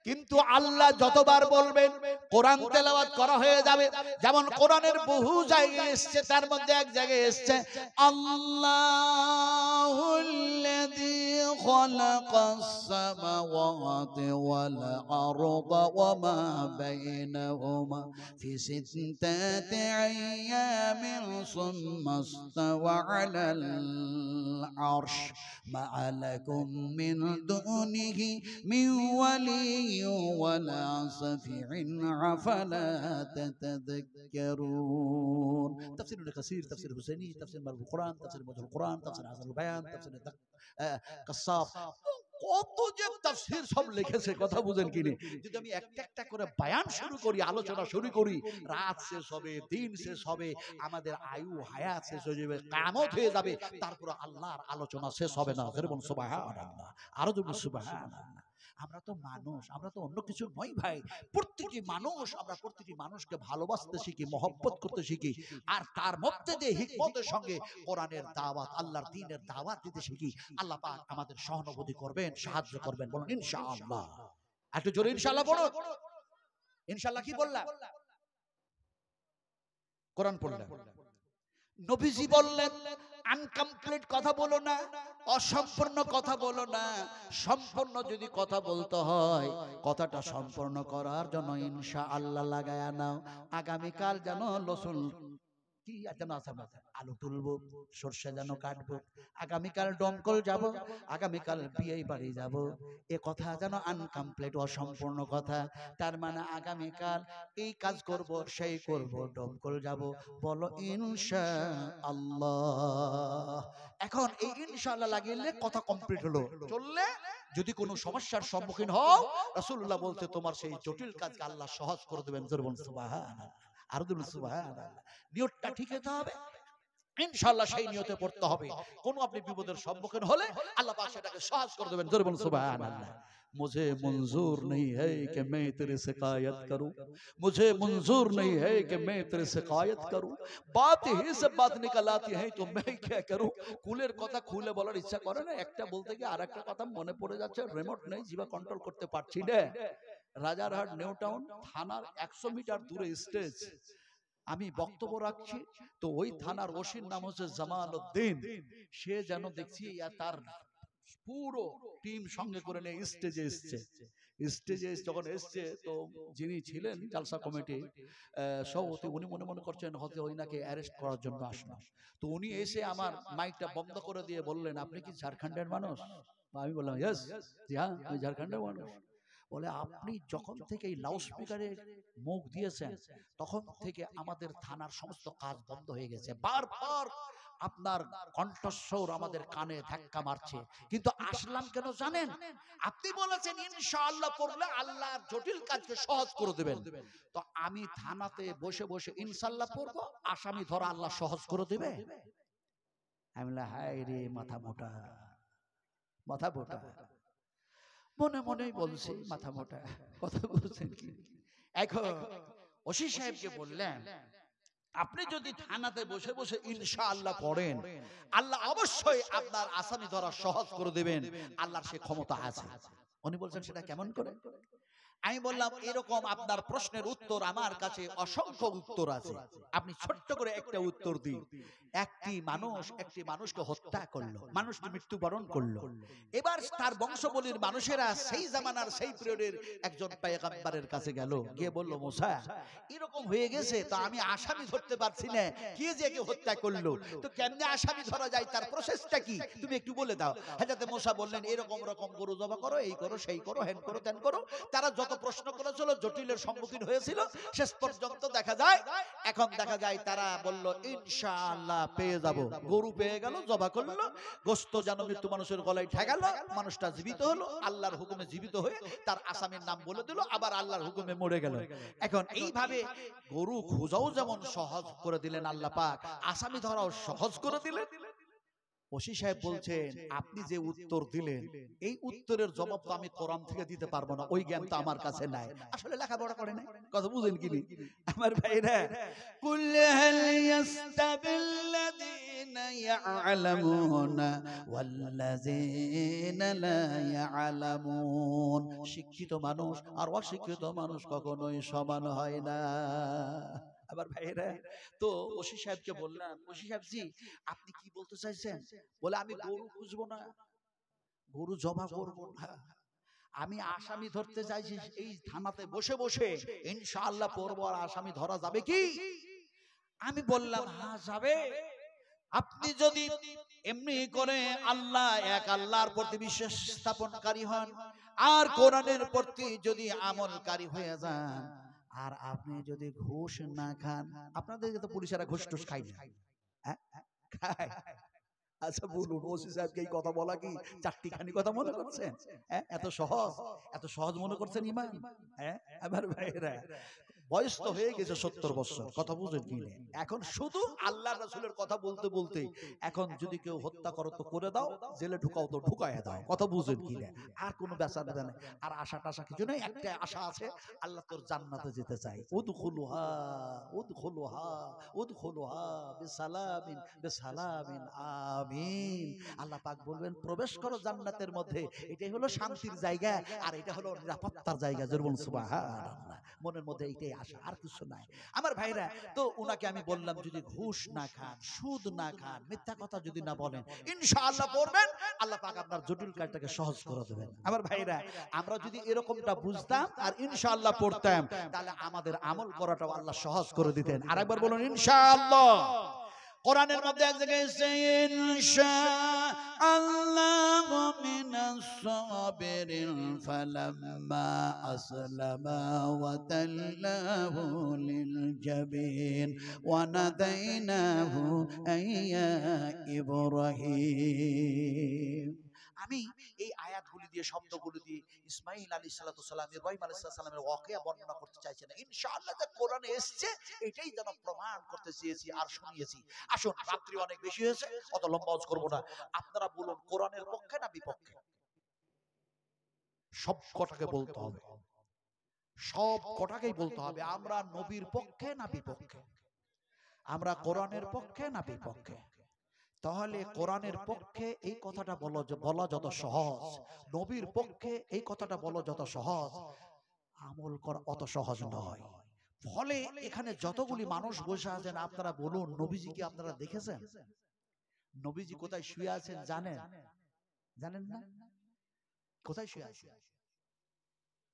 কিন্তু আল্লাহ যতবার বলবেন কোরআন তেলাওয়াত করা হয়ে যাবে। যেমন কোরআনের বহু জায়গায় এসছে, তার মধ্যে এক জায়গায় এসছে আল্লাহুল্লাযী খালাকাস সামাওয়াতি ওয়াল আরদা ওয়া মা বাইনাহুমা ফি সিত্তাতি আইয়ামিন সুম্মা ইসতাওয়া আলাল আরশ মা লাকুম মিন দুনিহি মিন ওয়ালিয়্যিন ওয়ালা শাফিঈন আফালা তাতাযাক্কারুন। তাফসীর ইবনে কাসীর, তাফসীর হুসাইনি, তাফসীর মারুফুল কোরআন, তাফসীর মুজাহিদুল কোরআন, তাফসীর হাসানুল বায়ান, তাফসীর কাসাফ, কত যে তাফসীর সব লিখেছে, কথা বুঝেন কিনে। যদি আমি একটা একটা করে বয়ান শুরু করি, আলোচনা শুরু করি, রাত শেষ হবে, দিন শেষ হবে, আমাদের আয়ু হায়াত শেষ হয়ে যাবে, কিয়ামত হয়ে যাবে, তারপর আল্লাহর আলোচনা শেষ হবে না। যেমন সুবহানাল্লাহ, আরো যেমন সুবহানাল্লাহ। আমরা তো মানুষ, আমরা তো অন্য কিছু নই ভাই। প্রত্যেকটি মানুষ, আমরা প্রত্যেকটি মানুষকে ভালোবাসতে শিখি, মহব্বত করতে শিখি, আর তার মধ্যে দিয়ে হিকমতের সঙ্গে কোরআনের দাওয়াত, আল্লাহর দ্বীনের দাওয়াত দিতে শিখি। আল্লাহ পাক আমাদের সহানুভূতি করবেন, সাহায্য করবেন। বলুন ইনশাআল্লাহ। একটু জোরে ইনশাআল্লাহ বলুন। ইনশাআল্লাহ কি বললাম? কোরআন পড়লাম। নবীজি বললেন আনকমপ্লিট কথা বলো না, অসম্পূর্ণ কথা বলো না। সম্পূর্ণ যদি কথা বলতে হয়, কথাটা সম্পূর্ণ করার জন্য ইনশাআল্লাহ লাগায়া নাও। আগামীকাল যেন লসুন কি যেন আছে, আলু তুলবো, সর্ষে যেন কাটবো, আগামীকাল দমকল যাব, আগামীকাল বিয়ে বাড়ি যাব, এ কথা যেন আনকমপ্লিট, অসম্পূর্ণ কথা। তার মানে আগামীকাল এই কাজ করব, সেই করব, দমকল যাব, বলো ইনশাআল্লাহ। এখন এই ইনশাআল্লাহ লাগিয়ে কথা কমপ্লিট হলো। চললে যদি কোনো সমস্যার সম্মুখীন হও, রাসূলুল্লাহ বলতে তোমার সেই জটিল কাজকে আল্লাহ সহজ করে দেবেন। জোরে বলুন সুবহানাল্লাহ, আর বলুন সুবহানাল্লাহ। নিয়তটা ঠিক হতে হবে, ইনশাআল্লাহ সেই নিয়তে পড়তে হবে। কোন আপনি বিপদের সম্মুখীন হলে আল্লাহ পাক সেটাকে সহজ করে দেবেন। জোরে বলুন সুবহানাল্লাহ। मुझे मंजूर नहीं है कि मैं तेरे शिकायत करूं, मुझे मंजूर नहीं है कि मैं तेरे शिकायत करूं, बात ही से बात निकल आती है तो मैं क्या करूं। কুলের কথা খুলে বলার ইচ্ছা করে না, একটা বলতে গিয়ে আরেকটা কথা মনে পড়ে যাচ্ছে, রিমোট নেই, জিভা কন্ট্রোল করতে পারছি না। রাজারহাট নিউ টাউন থানার 100 মিটার দূরে স্টেজ, আমি বক্তব্য রাখছি, তো ওই থানার ওসির নাম হচ্ছে জামাল উদ্দিন। সে যেন দেখছি তার পুরো টিম সঙ্গে করে নিয়ে স্টেজে এসছে। স্টেজে যখন এসছে, তো যিনি ছিলেন জালসা কমিটি সভাপতি, উনি মনে মনে করছেন হয়তো ওই নাকি অ্যারেস্ট করার জন্য আসলো। তো উনি এসে আমার মাইকটা বন্ধ করে দিয়ে বললেন, আপনি কি ঝাড়খণ্ডের মানুষ? আমি বললাম ইয়েস, জি হ্যাঁ আমি ঝাড়খণ্ডের মানুষ। বলে আপনি যখন থেকে এই লাউডস্পিকারে মুখ দিয়েছেন, তখন থেকে আমাদের থানার সমস্ত কাজ বন্ধ হয়ে গেছে। বারবার আপনার কণ্ঠস্বর আমাদের কানে ধাক্কা মারছে, কিন্তু আসলাম কেন জানেন? আপনি বলেছেন ইনশাআল্লাহ পড়লে আল্লাহ জটিল কাজকে সহজ করে দেবেন। তো আমি থানাতে বসে বসে ইনশাআল্লাহ পড়বো, আসামি ধরা আল্লাহ সহজ করে দেবে। আমি বললাম হায় রে মাথা মোটা, মাথা মোটা, মনে মনেই বলছি মাথা মোটা, কথা বলছেন কি। এখন ওসি সাহেবকে বললেন, আপনি যদি থানাতে বসে বসে ইনশাআল্লাহ পড়েন, আল্লাহ অবশ্যই আপনার আসামি ধরা সহজ করে দেবেন, আল্লাহর সে ক্ষমতা আছে। উনি বলছেন সেটা কেমন করে? আমি বললাম এরকম আপনার প্রশ্নের উত্তর আমার কাছে অসংখ্য উত্তর আছে, আপনি ছোট্ট করে একটা উত্তর দিন। একটি মানুষকে হত্যা করলো, মানুষটি মৃত্যুবরণ করলো, এবার তার বংশবলীর মানুষেরা সেই জামানার সেই পিরিয়ডের একজন পয়গম্বরের কাছে গেল, গিয়ে বলল মুসা এরকম হয়ে গেছে, তো আমি আসামি ধরতে পারছি না, কে যে একে হত্যা করলো, তো কেমনে আসামি ধরা যায়, তার প্রসেসটা কি, তুমি একটু বলে দাও। হযরত মুসা বললেন এরকম রকম গরু জবা করো, এই করো, সেই করো, হেন করো, তেন করো। তারা যত প্রশ্ন করেছিল, জটিলের সম্মুখীন হয়েছিল, শেষ পর্যন্ত দেখা যায় তারা বলল ইনশাআল্লাহ পেয়ে যাব। গরু পেয়ে গেল, জবা করলো, গোশত যেন মৃত্যু মানুষের গলায় ঠেকালো, মানুষটা জীবিত হলো, আল্লাহর হুকুমে জীবিত হয়ে তার আসামির নাম বলে দিল, আবার আল্লাহর হুকুমে মরে গেল। এখন এইভাবে গরু খোঁজাও যেমন সহজ করে দিলেন আল্লাহ পাক, আসামি ধরাও সহজ করে দিলেন। ওসি সাহেব বলছেন, আপনি যে উত্তর দিলেন এই উত্তরের জবাব তো আমি কোরআন থেকে দিতে পারবো না, ওই জ্ঞান তো আমার কাছে নাই। আসলে লেখাপড়া করে না, কথা বুঝেন কি আমার ভাইরা? কুল হাল ইয়াস্তাবিল্লাযীনা ইয়া'লামুনা ওয়াল্লাযীনা লা ইয়া'লামুন। শিক্ষিত মানুষ আর অশিক্ষিত মানুষ কখনোই সমান হয় না আমার ভাইরা। তো ওসি সাহেবকে বললাম, ওসি সাহেব জি আপনি কি বলতে চাইছেন? বলে আমি গরু খুঁজবো না, গরু জমা করবো না, আমি আসামি ধরতে চাইছি এই থানাতে বসে বসে, ইনশাআল্লাহ পড়বো, আর আসামি ধরা যাবে কি? আমি বললাম হ্যাঁ যাবে। আপনি যদি এমনি করে আল্লাহ এক, আল্লাহর প্রতি বিশ্বাস স্থাপনকারী হন, আর কোরআনের প্রতি যদি আমলকারী হয়ে যান, আর আপনি যদি ঘুষ না খান, আপনাদেরকে তো পুলিশেরা ঘুষ টুস খায় না, খায়? আচ্ছা বলুন, ওসি সাহেবকে এই কথা বলা কি চারটিখানি কথা মনে করছেন? এত সহজ, এত সহজ মনে করছেন ইমান? আমার ভাইরা, বয়স তো হয়ে গেছে 70 বছর, কথা বুঝেন কি? এখন শুধু আল্লাহ রাসূলের কথা বলতে বলতে, এখন যদি কেউ হত্যা করো তো করে দাও, জেলে ঢুকাও তো ঢুকায়া দাও, কথা বুঝেন কি? আর কোনো বেচা বেচা নেই, আর আশা টাশা কিছু নেই। একটা আশা আছে, আল্লাহ তোর জান্নাতে যেতে চাই। উদখুলুহা উদখুলুহা উদখুলুহা বিসালামিন বিসালামিন আমিন। আল্লাহ পাক বলবেন প্রবেশ করো জান্নাতের মধ্যে, এটাই হলো শান্তির জায়গা, আর এটা হলো নিরাপত্তার জায়গা। জোরে বলুন সুবহানাল্লাহ। মনের মধ্যে এইটাই আশা, আর কিছু নাই আমার ভাইরা। তো উনাকে আমি বললাম যদি ঘুষ না খান, সুদ না খান, মিথ্যা কথা যদি না বলেন, ইনশাআল্লাহ পড়বেন, আল্লাহ পাক আপনার জটিল কাজটাকে সহজ করে দেবেন। আমার ভাইরা, আমরা যদি এরকমটা বুঝতাম আর ইনশাআল্লাহ পড়তাম, তাহলে আমাদের আমল করাটাও আল্লাহ সহজ করে দিতেন। আরেকবার বলুন ইনশাআল্লাহ। কোরআনের মধ্যে এক জায়গায় এসেছে ইনশাআল্লাহু মিনাস সাবিরিন ফালাম্মা আসলামা ওয়া তাল্লাহু লিল জাবিন ওয়া নাদাইনাহু আইয়া ইব্রাহিম। আমি এই আয়াতগুলি দিয়ে, শব্দগুলি দিয়ে ইসমাঈল আলাইহিস সালাতু সালাম, ইব্রাহিম আলাইহিস সালামের ওয়াকিয়া বর্ণনা করতে চাইছি না। ইনশাআল্লাহ যে কোরআনে এসেছে এটাই যেন প্রমাণ করতে চেয়েছি আর শুনিয়েছি। আসুন, রাত্রি অনেক বেশি হয়েছে, অত লম্বা ওয়াজ করব না। আপনারা বলুন কোরআনের পক্ষে না বিপক্ষে? সব কটাকে বলতে হবে, সব কটাকেই বলতে হবে। আমরা নবীর পক্ষে না বিপক্ষে? আমরা কোরআনের পক্ষে না বিপক্ষে? তাহলে কোরআনের পক্ষে এই কথাটা বলা যত সহজ, নবীর পক্ষে এই কথাটা বলা যত সহজ, আমল করা অত সহজ নয়। ফলে এখানে যতগুলি মানুষ বসে আছেন, আপনারা বলুন নবীজিকে আপনারা দেখেছেন? নবীজি কোথায় শুয়ে আছেন জানেন? জানেন না? কোথায় শুয়ে আছেন?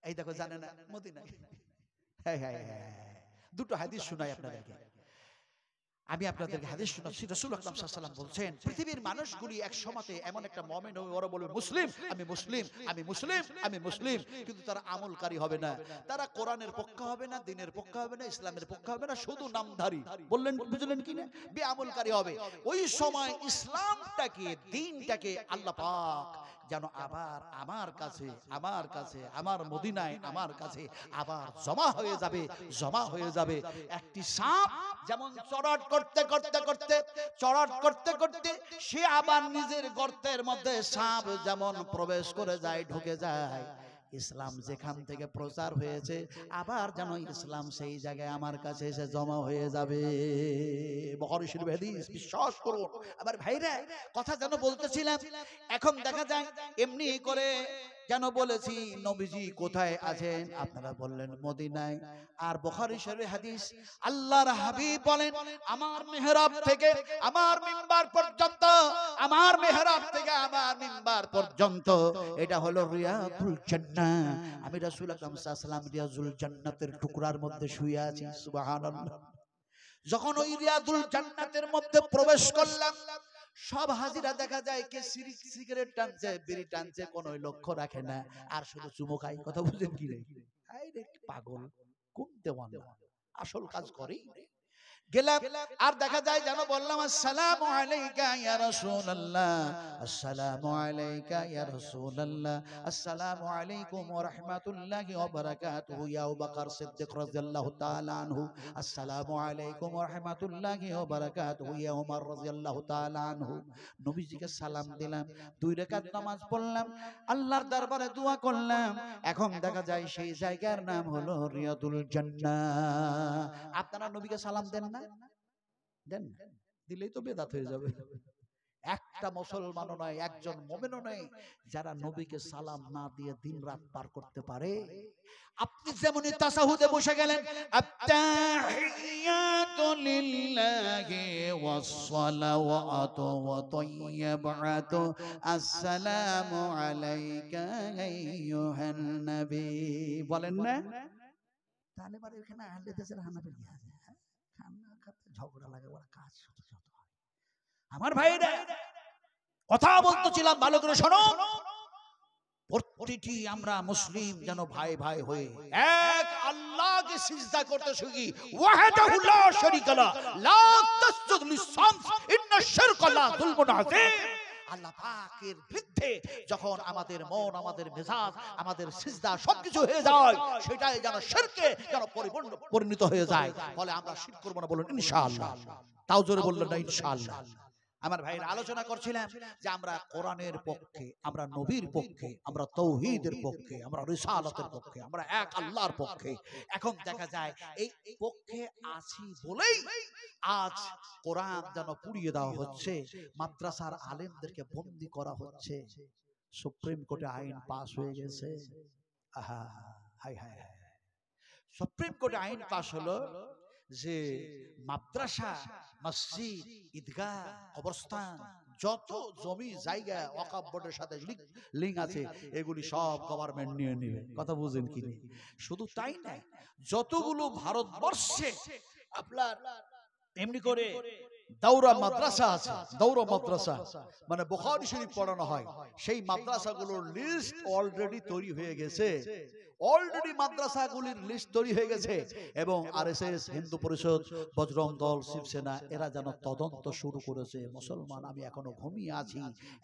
এই দেখো, জানেন না? মদিনায়। হ্যাঁ হ্যাঁ হ্যাঁ, দুটো হাদিস শোনাই আপনাদেরকে। আমি আপনাদেরকে হাদিস শোনাচ্ছি। রাসূল আকরাম সাল্লাল্লাহু আলাইহি ওয়াসাল্লাম বলছেন, পৃথিবীর মানুষগুলি এক সময়তে এমন একটা মুমিন হবে, ওরা বলবে মুসলিম, আমি মুসলিম, আমি মুসলিম, আমি মুসলিম, কিন্তু তারা আমলকারী হবে না। তারা কোরআনের পক্ষে হবে না, দ্বীনের পক্ষে হবে না, ইসলামের পক্ষে হবে না, শুধু নামধারী, বললেন বুঝলেন কি না, বেআমলকারী হবে। ওই সময় ইসলামটাকে, দ্বীনটাকে আল্লাহ পাক যেন আবার আমার কাছে, আমার কাছে, আমার মদিনায় আমার কাছে আবার জমা হয়ে যাবে, জমা হয়ে যাবে। একটি সাপ যেমন চড়াট করতে করতে করতে, চড়াট করতে করতে সে আবার নিজের গর্তের মধ্যে সাপ যেমন প্রবেশ করে যায়, ঢুকে যায়, ইসলাম যেখান থেকে প্রচার হয়েছে আবার যেন ইসলাম সেই জায়গায় আমার কাছে এসে জমা হয়ে যাবে। বুখারী শরীফ হাদিস, বিশ্বাস করুন আমার ভাইরা। কথা যেন বলতেছিলাম, এখন দেখা যায় এমনি করে যেন বলেছি নবীজি কোথায় আছেন, আপনারা বললেন মদিনায়। আর বুখারী শরীফ হাদিস, আল্লাহর হাবিব বলেন আমার মিহরাব থেকে আমার মিম্বার পর্যন্ত, আমার মিহরাব থেকে আমার মিম্বার পর্যন্ত এটা হলো রিয়াদুল জান্নাহ। আমি রাসূল আকরাম সাল্লাল্লাহু আলাইহি ওয়াসাল্লাম রিয়াদুল জান্নাতের টুকরার মধ্যে শুয়ে আছি। সুবহানাল্লাহ। যখন ওই রিয়াদুল জান্নাতের মধ্যে প্রবেশ করলাম, সব হাজিরা দেখা যায় কে সিগারেট টানছে, বিড়ি টানছে, কোনো লক্ষ্য রাখে না, আর শুধু চুমো খায়। কথা বুঝেন কি রে? পাগল, কোন দেওয়ানা, আসল কাজ করেই। গেলাম, আর দেখা যায় যেন বললাম আসসালামু আলাইকা ইয়া রাসূলুল্লাহ, আসসালামু আলাইকা ইয়া রাসূলুল্লাহ, আসসালামু আলাইকুম ওয়া রাহমাতুল্লাহি ওয়া বারাকাতুহু ইয়া আবু বকর সিদ্দিক রাদিয়াল্লাহু তাআলা আনহু, আসসালামু আলাইকুম ওয়া রাহমাতুল্লাহি ওয়া বারাকাতুহু ইয়া উমর রাদিয়াল্লাহু তাআলা আনহু। নবীজিকে সালাম দিলাম, 2 রাকাত নামাজ পড়লাম, আল্লাহর দরবারে দোয়া করলাম। এখন দেখা যায় সেই জায়গার নাম হলো রিয়াদুল জান্নাহ। আপনারা নবীকে সালাম দেন না? দেন না? দিলেই তো বেদাত হয়ে যাবে। একটা মুসলমানও নয়, একজন মুমিনও নয় যারা নবীকে সালাম না দিয়ে দিন রাত পার করতে পারে। আপনি যেমনই তাসাহুদে বসে গেলেন, আত্তাহিয়াতু লিল্লাহি ওয়াস সালাওয়াতু ওয়া তাইয়্যিবাতু আসসালামু আলাইকা আইয়ুহান নবী, বলেন না? তাহলে বারে এখানে আহলে দেশের হানাফি কি আছে? খানা খাতে ঝগড়া লাগে, ওরা কাজ ছোট ছোট হয়। আমার ভাইরা কথা বলতেছিলাম, ভালো করে শোনো। প্রতিটি আমরা মুসলিম যেন ভাই ভাই হয়ে এক আল্লাহকে সিজদা করতে শিখি। ওয়াহদাহু লা শারীকা লা, লা তাসজুদ লিশ-শামস ইন্নাশ শিরকা লা যুলমুন আযীম। আল্লাহ পাকের বিরুদ্ধে যখন আমাদের মন, আমাদের মেজাজ, আমাদের সিজদা সবকিছু হয়ে যায়, সেটাই যেন শিরকে যেন পরিণত হয়ে যায়। বলে আমরা শিরক করব না, বলুন ইনশাআল্লাহ। তাও জোরে বললেন না ইনশাআল্লাহ। আমার ভাইরা আলোচনা করছিলাম যে আমরা কোরআনের পক্ষে, আমরা নবীর পক্ষে, আমরা তাওহীদের পক্ষে, আমরা রিসালাতের পক্ষে, আমরা এক আল্লাহর পক্ষে। এখন দেখা যায় এই পক্ষে আছি বলেই আজ কোরআন যেন পুড়িয়ে দেওয়া হচ্ছে, মাদ্রাসার আলেমদেরকে বন্দী করা হচ্ছে। সুপ্রিম কোর্টে আইন পাস হয়ে গেছে। আহা, হাই হাই হাই, সুপ্রিম কোর্টে আইন পাস হলো যে মাদ্রাসা, মসজিদ, ঈদগাহ, কবরস্থান, যত জমি জায়গা ওয়াকফ বোর্ডের সাথে লিঙ্ক আছে, এগুলি সব গভর্নমেন্ট নিয়ে নেবে। কথা বুঝেন কি? শুধু তাই না, যতগুলো ভারতবর্ষে আপনার এমনি করে দাওরা মাদ্রাসা আছে, দাওরা মাদ্রাসা মানে বুখারী শরীফ পড়ানো হয়, সেই মাদ্রাসাগুলোর লিস্ট অলরেডি তৈরি হয়ে গেছে। অলরেডি মাদ্রাসাগুলির লিস্ট তৈরি হয়ে গেছে এবং আরএসএস, হিন্দু পরিষদ, বজরং দল, শিবসেনা এরা যেন তদন্ত শুরু করেছে। মুসলমান আমি এখনো ঘুমিয়ে আছি,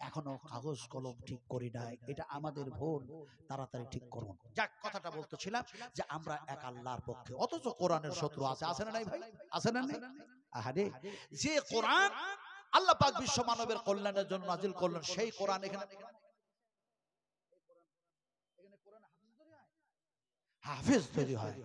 এখনো কাগজ কলম ঠিক করি নাই, এটা আমাদের ভুল, তাড়াতাড়ি ঠিক করুন। যাক, কথাটা বলতেছিলাম যে আমরা এক আল্লাহর পক্ষে, অথচ কোরআনের শত্রু আছে, আছে না নাই ভাই? আছে না নাই? আহারে, যে কোরআন আল্লাহ পাক বিশ্ব মানবের কল্যাণের জন্য নাজিল করলেন, সেই কোরআন এখানে হাফেজ তৈরি হয়,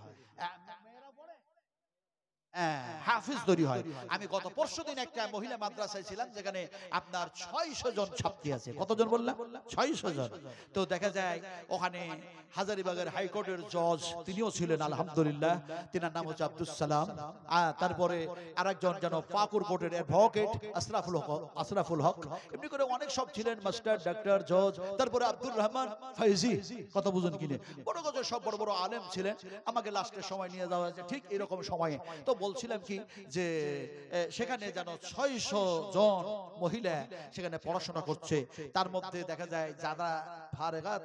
হাফিজ তৈরি হয়। আমি গত পরশুদিন একটা মহিলা মাদ্রাসায় ছিলাম, যেখানে আপনার 600 জন ছাত্রী আছে। কতজন বললাম? 600 জন। তো দেখা যায় ওখানে হাজারীবাগের হাইকোর্টের জজ তিনিও ছিলেন, আলহামদুলিল্লাহ, তিনার নাম হচ্ছে আব্দুল সালাম। তারপরে আরেকজন যেন পাকুর কোর্টের অ্যাডভোকেট আশরাফুল হক, এমনি করে অনেক সব ছিলেন, মাস্টার, ডাক্তার, জজ, তারপরে আব্দুর রহমান ফাইজি, কথা বুঝুন কিনে, বড় গজের সব বড় বড় আলেম ছিলেন। আমাকে লাস্টের সময় নিয়ে যাওয়া হয়েছে ঠিক এরকম সময়ে। তো বলছিলাম কি যে সেখানে যেন 600 জন মহিলা সেখানে পড়াশোনা করছে। তার মধ্যে দেখা যায় যারা ফারেগাত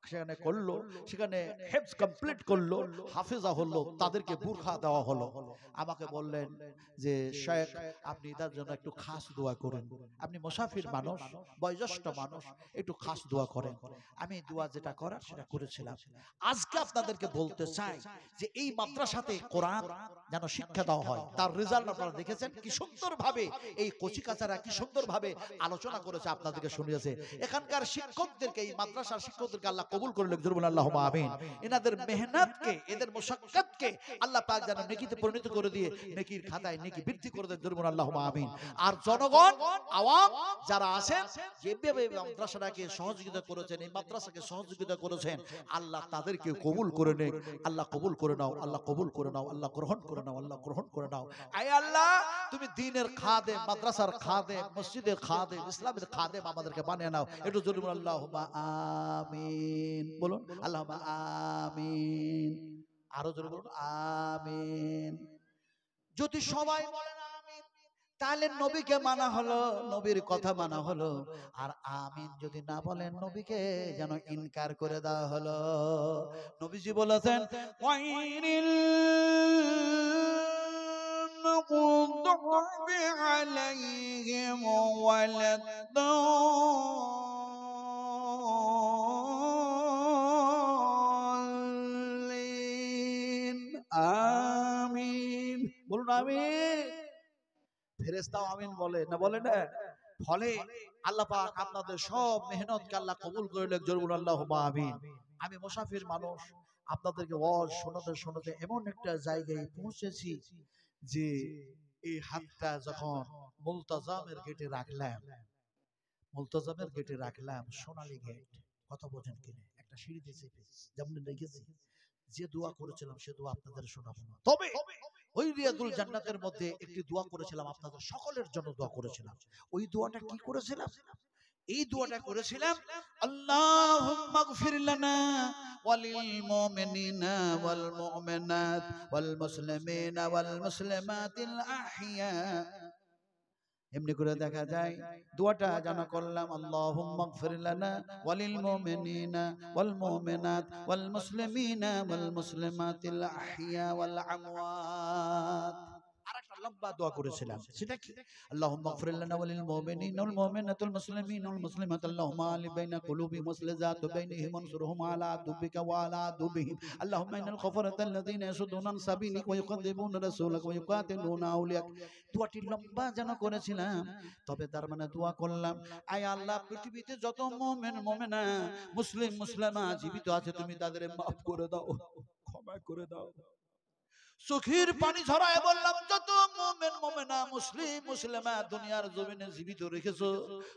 সেখানে করলো, সেখানে হেফজ কমপ্লিট করলো, হাফেজা হলো, তাদেরকে বুরখা দেওয়া হলো। আমাকে বললেন যে শেখ, আপনি তার জন্য একটু খাস দোয়া করেন, আপনি মুসাফির মানুষ, বয়োজ্যেষ্ঠ মানুষ, একটু খাস দোয়া করেন। আমি দোয়া যেটা করার সেটা করেছিলাম। আজকে আপনাদেরকে বলতে চাই যে এই মাদ্রাসাতে কোরআন যেন শিক্ষা দেওয়া হয়। তার রেজাল্ট আপনারা দেখেছেন কি সুন্দর ভাবে এই কচিকাচারা কি সুন্দর ভাবে আলোচনা করেছে, আপনাদেরকে শুনিয়েছে। এখানকার শিক্ষকদেরকে, এই মাদ্রাসার শিক্ষকদেরকে আল্লাহ কবুল করে লিখুন, বলুন আল্লাহুম্মা আমিন। এনাদের মেহনতকে, এদের মুশাক্কাতকে আল্লাহ পাক যেন নেকিতে পরিণত করে দিয়ে নেকির খাতায় নেকি বৃদ্ধি করে দেন, বলুন আল্লাহুম্মা আমিন। আর জনগণ, আওয়াম যারা আছেন, যেভাবে মাদ্রাসাটাকে সহযোগিতা করেছেন, এই মাদ্রাসাকে সহযোগিতা করেছেন, আল্লাহ তাদেরকে কবুল করে নেন। আল্লাহ কবুল করে নাও, আল্লাহ কবুল করে নাও, আল্লাহ গ্রহণ করে নাও, আল্লাহ গ্রহণ করে নাও। আয় আল্লাহ, তুমি দ্বীনের খাদেম, মাদ্রাসার খাদেম, মসজিদের খাদেম, ইসলামের খাদেম আমাদেরকে বানিয়ে নাও। একটু জোরে বলুন আল্লাহুম্মা আমিন, বলুন আল্লাহুম্মা আমিন, আরো জোরে বলুন আমিন। যদি সবাই বলেন আমিন, তাহলে নবীকে মানা হলো, নবীর কথা মানা হলো। আর আমিন যদি না বলেন, নবীকে যেন ইনকার করে দেওয়া হলো। নবীজি বলেছেন, ওয়াইরিল المغضوب عليهم ولا الضالين আমিন বলুন আমিন। ফেরেশতাও আমিন বলে না, বলে না? ফলে আল্লাহ পাক আপনাদের সব মেহনতকে আল্লাহ কবুল করে নেক। জোরে বলুন আল্লাহুম্মা আমিন। আমি মুসাফির মানুষ, আপনাদেরকে ওয়াজ শোনাতে শোনাতে এমন একটা জায়গায় পৌঁছেছি যে এই হাতটা যখন মুলতাজামের গেটে রাখলাম, মুলতাজামের গেটে রাখলাম, সোনালী গেট, কথা বোঝেন কিনা, একটা সিঁড়িতে চেপে যেমন রেখেছি, যে দোয়া করেছিলাম সে দোয়া আপনাদের শোনাবো না, তবে ওই রিয়াদুল জান্নাতের মধ্যে একটি দোয়া করেছিলাম, আপনাদের সকলের জন্য দোয়া করেছিলাম। ওই দোয়াটা কি করেছিলাম? এই দোয়াটা করেছিলাম, আল্লাহুম্মা গফির লানা ওয়ালিল মুমিনিনা ওয়াল মুমিনাত ওয়াল মুসলিমিনা ওয়াল মুসলিমাতিল আহইয়া। এমনি করে দেখা যায় দোয়াটা জানা করলাম, আল্লাহুম্মা গফির লানা ওয়ালিল মুমিনিনা ওয়াল মুমিনাত ওয়াল মুসলিমিনা ওয়াল মুসলিমাতিল আহইয়া ওয়াল আমওয়াত। আরেকটা লম্বা দোয়া করেছিলাম, সেটা কি? আল্লাহুম্মা গফির লানা ওয়ালিল মুমিনিনা ওয়াল মুমিনাতি ওয়াল মুসলিমিনা ওয়াল মুসলিমাত আল্লাহুম্মা আলিফ বাইনা কুলুবিহিম ওয়াসলিজাতু বাইনিহিম ওয়ানসুরহুম আলা আদুবিকা ওয়া আলা আদুবিহিম আল্লাহুম্মা ইন্নাল কাফারাতাল্লাযীনা ইয়াসুদ্দুনা আন সাবিলিকা ওয়া ইউকাযযিবুনা রাসূলাকা ওয়া ইউকাতিলুনা আউলিয়াক। দোয়াটি লম্বা যেন করেছিলাম, তবে তার মানে দোয়া করলাম, আয় আল্লাহ, পৃথিবীতে যত মুমিন মুমিনা মুসলিম মুসলিমা জীবিত আছে তুমি তাদের মাফ করে দাও, ক্ষমা করে দাও। চোখের পানি ঝরায় বললাম, যত মুমিন মুমিনা মুসলিম মুসলিমা দুনিয়ার জমিনে জীবিত রেখেছো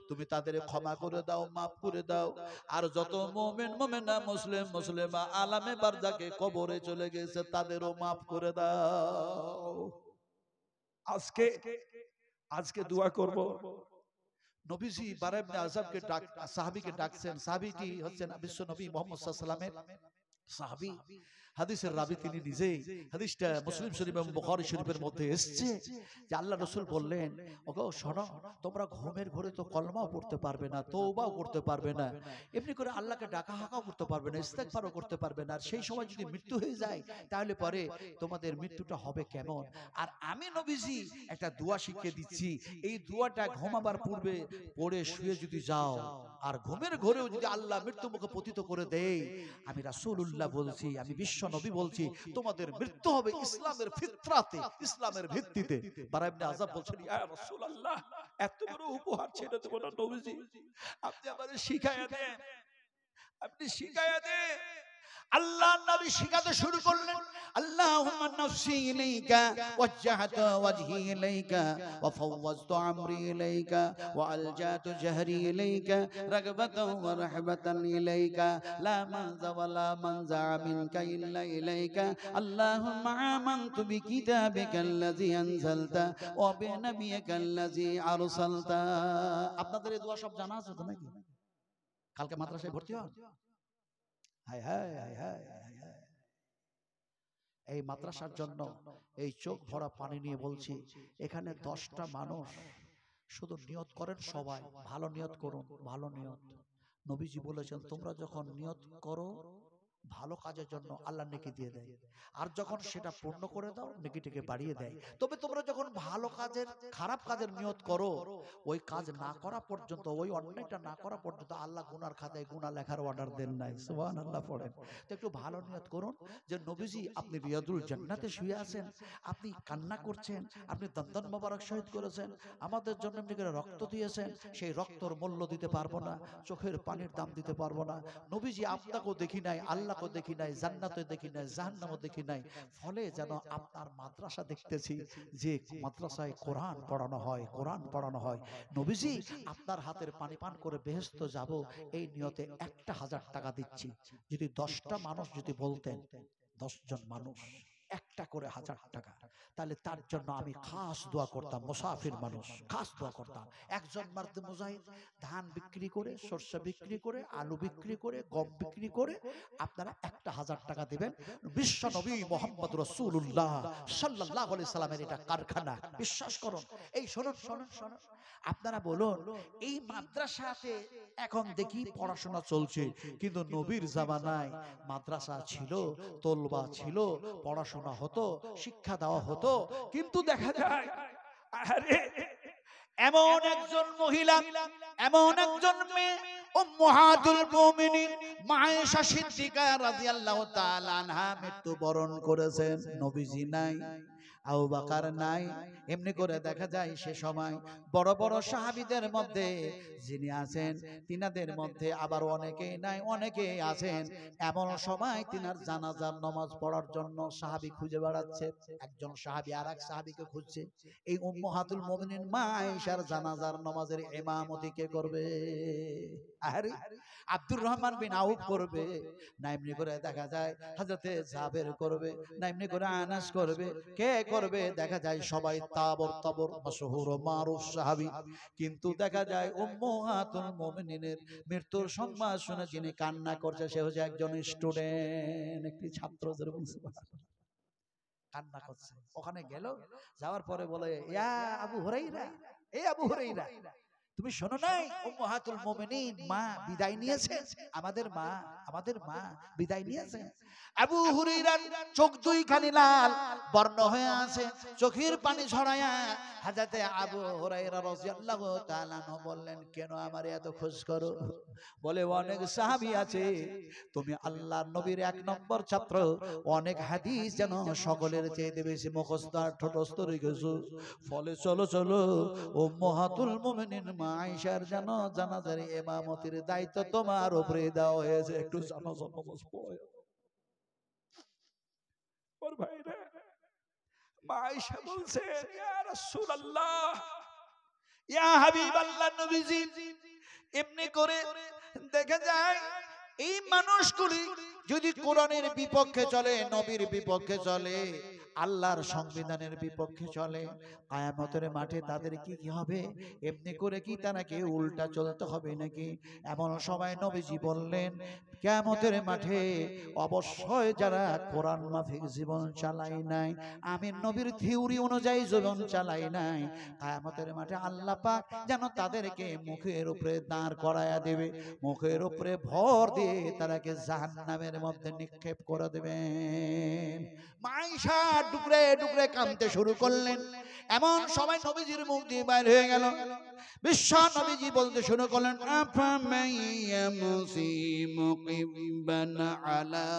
তুমি তাদের ক্ষমা করে দাও, মাফ করে দাও। আর যত মুমিন মুমিনা মুসলিম মুসলিমা আলামে বারজাকে কবরে চলে গেছে তাদেরও মাফ করে দাও। আজকে আজকে দোয়া করব। নবীজি বারা ইবনে আযবকে সাহাবীকে ডাকছেন, সাহাবীটি হচ্ছেন বিশ্ব নবী মুহাম্মদ সাল্লাল্লাহু আলাইহি ওয়াসাল্লামের সাহাবী, হাদিসের রাবী তিনি নিজেই। হাদিসটা মুসলিম শরীফ এবং বুখারী শরীফের মধ্যে এসেছে যে আল্লাহ রাসূল বললেন, ওগো শোনো, তোমরা ঘুমের ঘরে তো কলমাও পড়তে পারবে না, তওবাও করতে পারবে না, এমনি করে আল্লাহকে ডাকা হাঁকাও করতে পারবে না, ইস্তেগফারও করতে পারবে না, আর সেই সময় যদি মৃত্যু হয়ে যায় তাহলে পরে তোমাদের মৃত্যুটা হবে কেমন? আর আমি নবীজি একটা দোয়া শিখিয়ে দিচ্ছি, এই দোয়াটা ঘুমাবার পূর্বে পড়ে শুয়ে যদি যাও, আর ঘুমের ঘরেও যদি আল্লাহ মৃত্যু মুখে পতিত করে দেয়, আমি রাসূলুল্লাহ বলছি, আমি বিশ্ব নবী বলছি, তোমাদের মৃত্যু হবে ইসলামের ফিতরাতে, ইসলামের ভিত্তিতে। বারা ইবনে আযব বলছেন, ইয়া রাসূলুল্লাহ, এত বড় উপহার ছেড়ে দেব না নবীজি, আপনি আমাদের শিখায়া দেন, আপনি শিখায়া দেন। আল্লাহ নবী শিখাতে শুরু করলেন, আল্লাহুম্মা নাফসি ইলাইকা ওয়াজজাহতু ওয়াজহি ইলাইকা ওয়া ফাওয়াজতু আমরি ইলাইকা ওয়া আলজাতু জাহরি ইলাইকা রাগবাতান ওয়া রাহবাতান ইলাইকা লা মানজা ওয়া লা মানজা মিনকা ইল্লা ইলাইকা আল্লাহুম্মা আমানতু বিকিতাবিকাল্লাযী আনজালতা ওয়া বিনাবিয়িকাল্লাযী আরসালতা। আপনাদের এই দোয়া সব জানা আছে তো নাকি? কালকে মাদ্রাসায় ভর্তি হন। হায় হায় হায় হায় হায় হায়। এই মাদ্রাসার জন্য এই চোখ ভরা পানি নিয়ে বলছি, এখানে 10টা মানুষ শুধু নিয়ত করেন, সবাই ভালো নিয়ত করুন, ভালো নিয়ত। নবীজি বলেছেন, তোমরা যখন নিয়ত করো ভালো কাজের জন্য আল্লাহ নেকি দিয়ে দেয়, আর যখন সেটা পূর্ণ করে দাও নেকিটাকে বাড়িয়ে দেয়। তবে তোমরা যখন ভালো কাজের খারাপ কাজের নিয়ত করো, ওই কাজ না করা পর্যন্ত, ওই অন্যায়টা না করা পর্যন্ত আল্লাহ গুনার খাতায় গুনাহ লেখার অর্ডার দেন নাই। সুবহানাল্লাহ পড়েন। তো একটু ভালো নিয়ত করুন যে নবীজি আপনি রিয়াদুল জান্নাতে শুয়ে আছেন, আপনি কান্না করছেন, আপনি দন্দন মোবারক শহীদ করেছেন, আমাদের জন্য এমনি করে রক্ত দিয়েছেন, সেই রক্তর মূল্য দিতে পারবো না, চোখের পানির দাম দিতে পারবো না। নবীজি আপনাকেও দেখি নাই, আল্লাহকেও দেখি নাই, জান্নাতে দেখি নাই, জাহান্নামও দেখি নাই, ফলে যেন আপনার মাদ্রাসা দেখতেছি যে মাদ্রাসায় কোরআন পড়ানো হয়, কোরআন পড়ানো হয়। নবীজি আপনার হাতের পানি পান করে বেহেশত যাব, এই নিয়তে 1000 টাকা দিচ্ছি। যদি 10টা মানুষ যদি বলতেন, 10 জন মানুষ একটা করে 1000 টাকা, তাহলে তার জন্য আমি খাস দোয়া করতাম। মুসাফির মানুষ খাস দোয়া করতাম। একজন মার্দে মুজাহিদ ধান বিক্রি করে, সরষে বিক্রি করে, আলু বিক্রি করে, গম বিক্রি করে আপনারা 1000 টাকা দিবেন। বিশ্ব নবী মুহাম্মদ রাসূলুল্লাহ সাল্লাল্লাহু আলাইহি সাল্লামের এটা কারখানা, বিশ্বাস করুন। এই শুনুন শুনুন শুনুন, আপনারা বলুন, এই মাদ্রাসাতে এখন দেখি পড়াশোনা চলছে, কিন্তু নবীর জামানায় মাদ্রাসা ছিল, তলবা ছিল, পড়াশোনা পড়াশোনা হতো, শিক্ষা দেওয়া হতো, কিন্তু দেখা যায় আরে এমন একজন মহিলা, এমন একজন মেয়ে উম্মাহাতুল মুমিনিন মা আয়েশা সিদ্দিকা রাদিয়াল্লাহু তাআলা আনহা মৃত্যুবরণ করেছেন। নবীজি নাই, আবু বকর নাই। এমনি করে দেখা যায় সে সময় বড় বড় সাহাবীদের মধ্যে যিনি আছেন তিনাদের মধ্যে আবার অনেকেই নাই, অনেকেই আছেন। এমন সময় তিনার জানাজার নামাজ পড়ার জন্য সাহাবী খুঁজে বেড়াচ্ছে। একজন সাহাবী আরেক সাহাবীকে খুঁজছে। এই উম্মাহাতুল মুমিনিন মা আয়েশার জানাজার নামাজের ইমামতি কে করবে? আরে আব্দুর রহমান বিন আউফ করবে, না এমনি করে দেখা যায় হযরতে জাবের করবে, না এমনি করে আনাস করবে, কে করবে? দেখা যায় সবাই তাবর তাবর মাশহুর ও মারুফ সাহাবী। কিন্তু দেখা যায় উম্মাহাতুল মুমিনিনের মৃত্যুর সংবাদ শুনে যিনি কান্না করছে সে হচ্ছে একজন স্টুডেন্ট, একটি ছাত্র। কান্না করছে। ওখানে গেল, যাওয়ার পরে বলে, ইয়া আবু হুরাইরা, এ আবু হুরাইরা, তুমি শোনো নাই উম্মাহাতুল মুমিনিন মা বিদায় নিয়েছে? আমাদের মা বিদায় নিয়েছে। আবু হুরাইরার চোখ দুইখানি লাল বর্ণ হয়ে আছে, চোখের পানি ঝরায়া হযরতে আবু হুরাইরা রাদিয়াল্লাহু তাআলা আনহু বললেন, কেন আমার এত খোঁজ করো? বলে, অনেক সাহাবী আছে, তুমি আল্লাহর নবীর এক নম্বর ছাত্র, অনেক হাদিস যেন সকলের চেয়ে বেশি মুখস্থ আর ঠোঁটস্থ রেখেছো, ফলে চলো চলো উম্মাহাতুল মুমিনিন মা আয়েশার যেন জানাজার ইমামতির দায়িত্ব তোমার উপরে দেওয়া হয়েছে, একটু জানাজা নামাজ পড়ো। ওর ভাইরা, মা আয়েশা বলছেন, ইয়া রাসূলুল্লাহ, ইয়া হাবিবাল্লাহ, নবীজি, এমনি করে দেখা যায় এই মানুষগুলি যদি কোরআনের বিপক্ষে চলে, নবীর বিপক্ষে চলে, আল্লাহর সংবিধানের বিপক্ষে চলে, কিয়ামতের মাঠে তাদের কি হবে? এমনি করে কি তারাকে উল্টা চলতে হবে নাকি? এমন সময় নবীজি বললেন, কিয়ামতের মাঠে অবশ্যই যারা কোরআন মাফিক জীবন চালায় নাই, আমি নবীর থিওরি অনুযায়ী জীবন চালাই নাই, কিয়ামতের মাঠে আল্লাহ পাক যেন তাদেরকে মুখের উপরে দাঁড় করায়া দেবে, মুখের উপরে ভর দিয়ে তারাকে জাহান্নামের মধ্যে নিক্ষেপ করে দেবেন। মা আয়েশা ডুকরে ডুকরে কাঁদতে শুরু করলেন। এমন সময় নবীজির মুখ দিয়ে বাইর হয়ে গেল, বিশ্ব নবীজি বলতে শুরু করলেন, আফামাইয়ামসি মুকিবান আলা